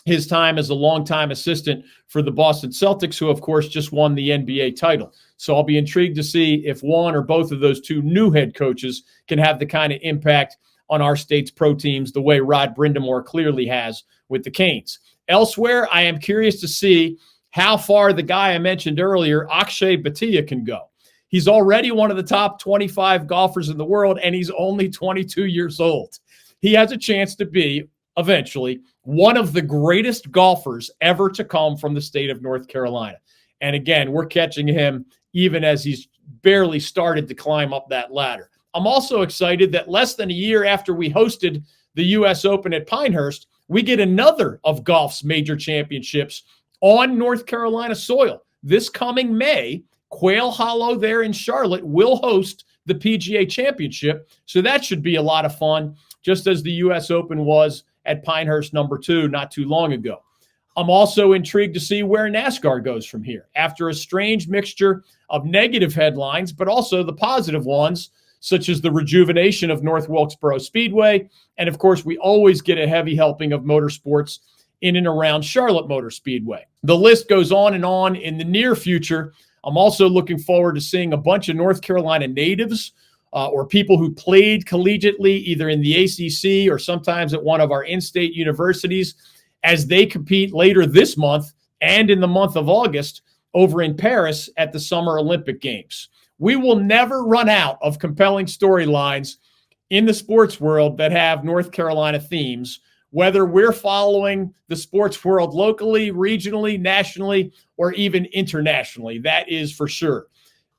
S3: his time as a longtime assistant for the Boston Celtics, who, of course, just won the NBA title. So I'll be intrigued to see if one or both of those two new head coaches can have the kind of impact on our state's pro teams the way Rod Brindamore clearly has with the Canes. Elsewhere, I am curious to see how far the guy I mentioned earlier, Akshay Bhatia, can go. He's already one of the top 25 golfers in the world, and he's only 22 years old. He has a chance to be, eventually, one of the greatest golfers ever to come from the state of North Carolina. And again, we're catching him even as he's barely started to climb up that ladder. I'm also excited that less than a year after we hosted the U.S. Open at Pinehurst, we get another of golf's major championships on North Carolina soil. This coming May, Quail Hollow there in Charlotte will host the PGA Championship. So that should be a lot of fun, just as the U.S. Open was at Pinehurst #2 not too long ago. I'm also intrigued to see where NASCAR goes from here. After a strange mixture of negative headlines, but also the positive ones, such as the rejuvenation of North Wilkesboro Speedway. And of course, we always get a heavy helping of motorsports in and around Charlotte Motor Speedway. The list goes on and on. In the near future, I'm also looking forward to seeing a bunch of North Carolina natives or people who played collegiately, either in the ACC or sometimes at one of our in-state universities, as they compete later this month and in the month of August over in Paris at the Summer Olympic Games. We will never run out of compelling storylines in the sports world that have North Carolina themes, whether we're following the sports world locally, regionally, nationally, or even internationally. That is for sure.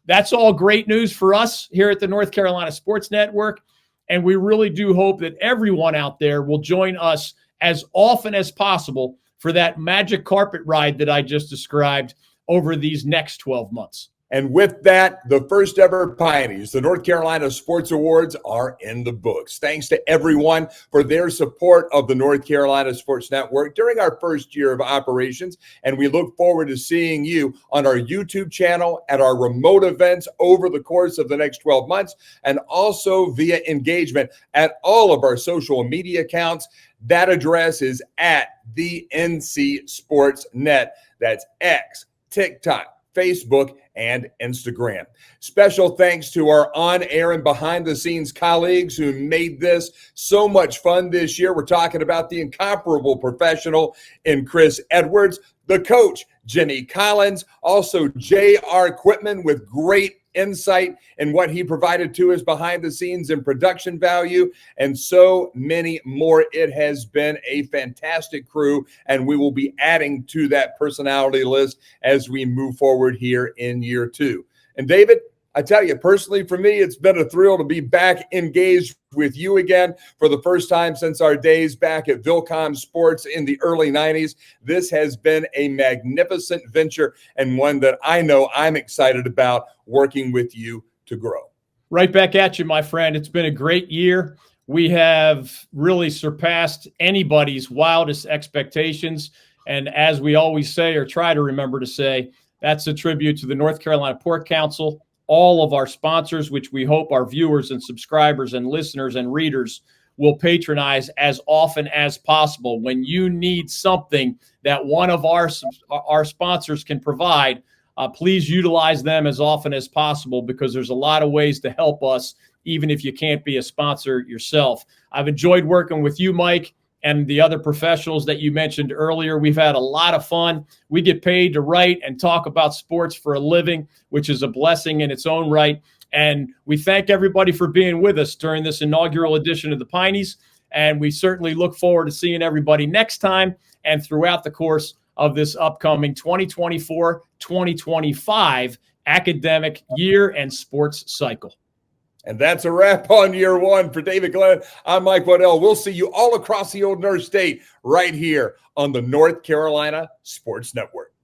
S3: that's all great news for us here at the North Carolina Sports Network. And we really do hope that everyone out there will join us as often as possible for that magic carpet ride that I just described over these next 12 months.
S2: And with that, the first ever Pineys, the North Carolina Sports Awards, are in the books. Thanks to everyone for their support of the North Carolina Sports Network during our first year of operations. And we look forward to seeing you on our YouTube channel, at our remote events over the course of the next 12 months, and also via engagement at all of our social media accounts. That address is at the NC Sports Net. That's X, TikTok, Facebook, and Instagram. Special thanks to our on-air and behind-the-scenes colleagues who made this so much fun this year. We're talking about the incomparable professional in Chris Edwards, the coach, Jenny Collins, also J.R. Quitman with great insight in what he provided to us behind the scenes in production value, and so many more. It has been a fantastic crew, and we will be adding to that personality list as we move forward here in year 2. And David, I tell you, personally, for me, it's been a thrill to be back engaged with you again for the first time since our days back at Vilcom Sports in the early 90s. This has been a magnificent venture, and one that I know I'm excited about working with you to grow.
S3: Right back at you, my friend. It's been a great year. We have really surpassed anybody's wildest expectations. And as we always say, or try to remember to say, that's a tribute to the North Carolina Pork Council, all of our sponsors, which we hope our viewers and subscribers and listeners and readers will patronize as often as possible. When you need something that one of our sponsors can provide, please utilize them as often as possible, because there's a lot of ways to help us, even if you can't be a sponsor yourself. I've enjoyed working with you, Mike, and the other professionals that you mentioned earlier. We've had a lot of fun. We get paid to write and talk about sports for a living, which is a blessing in its own right. And we thank everybody for being with us during this inaugural edition of the Pineys. And we certainly look forward to seeing everybody next time and throughout the course of this upcoming 2024-2025 academic year and sports cycle.
S2: And that's a wrap on year 1 for David Glenn. I'm Mike Waddell. We'll see you all across the Old North State right here on the North Carolina Sports Network.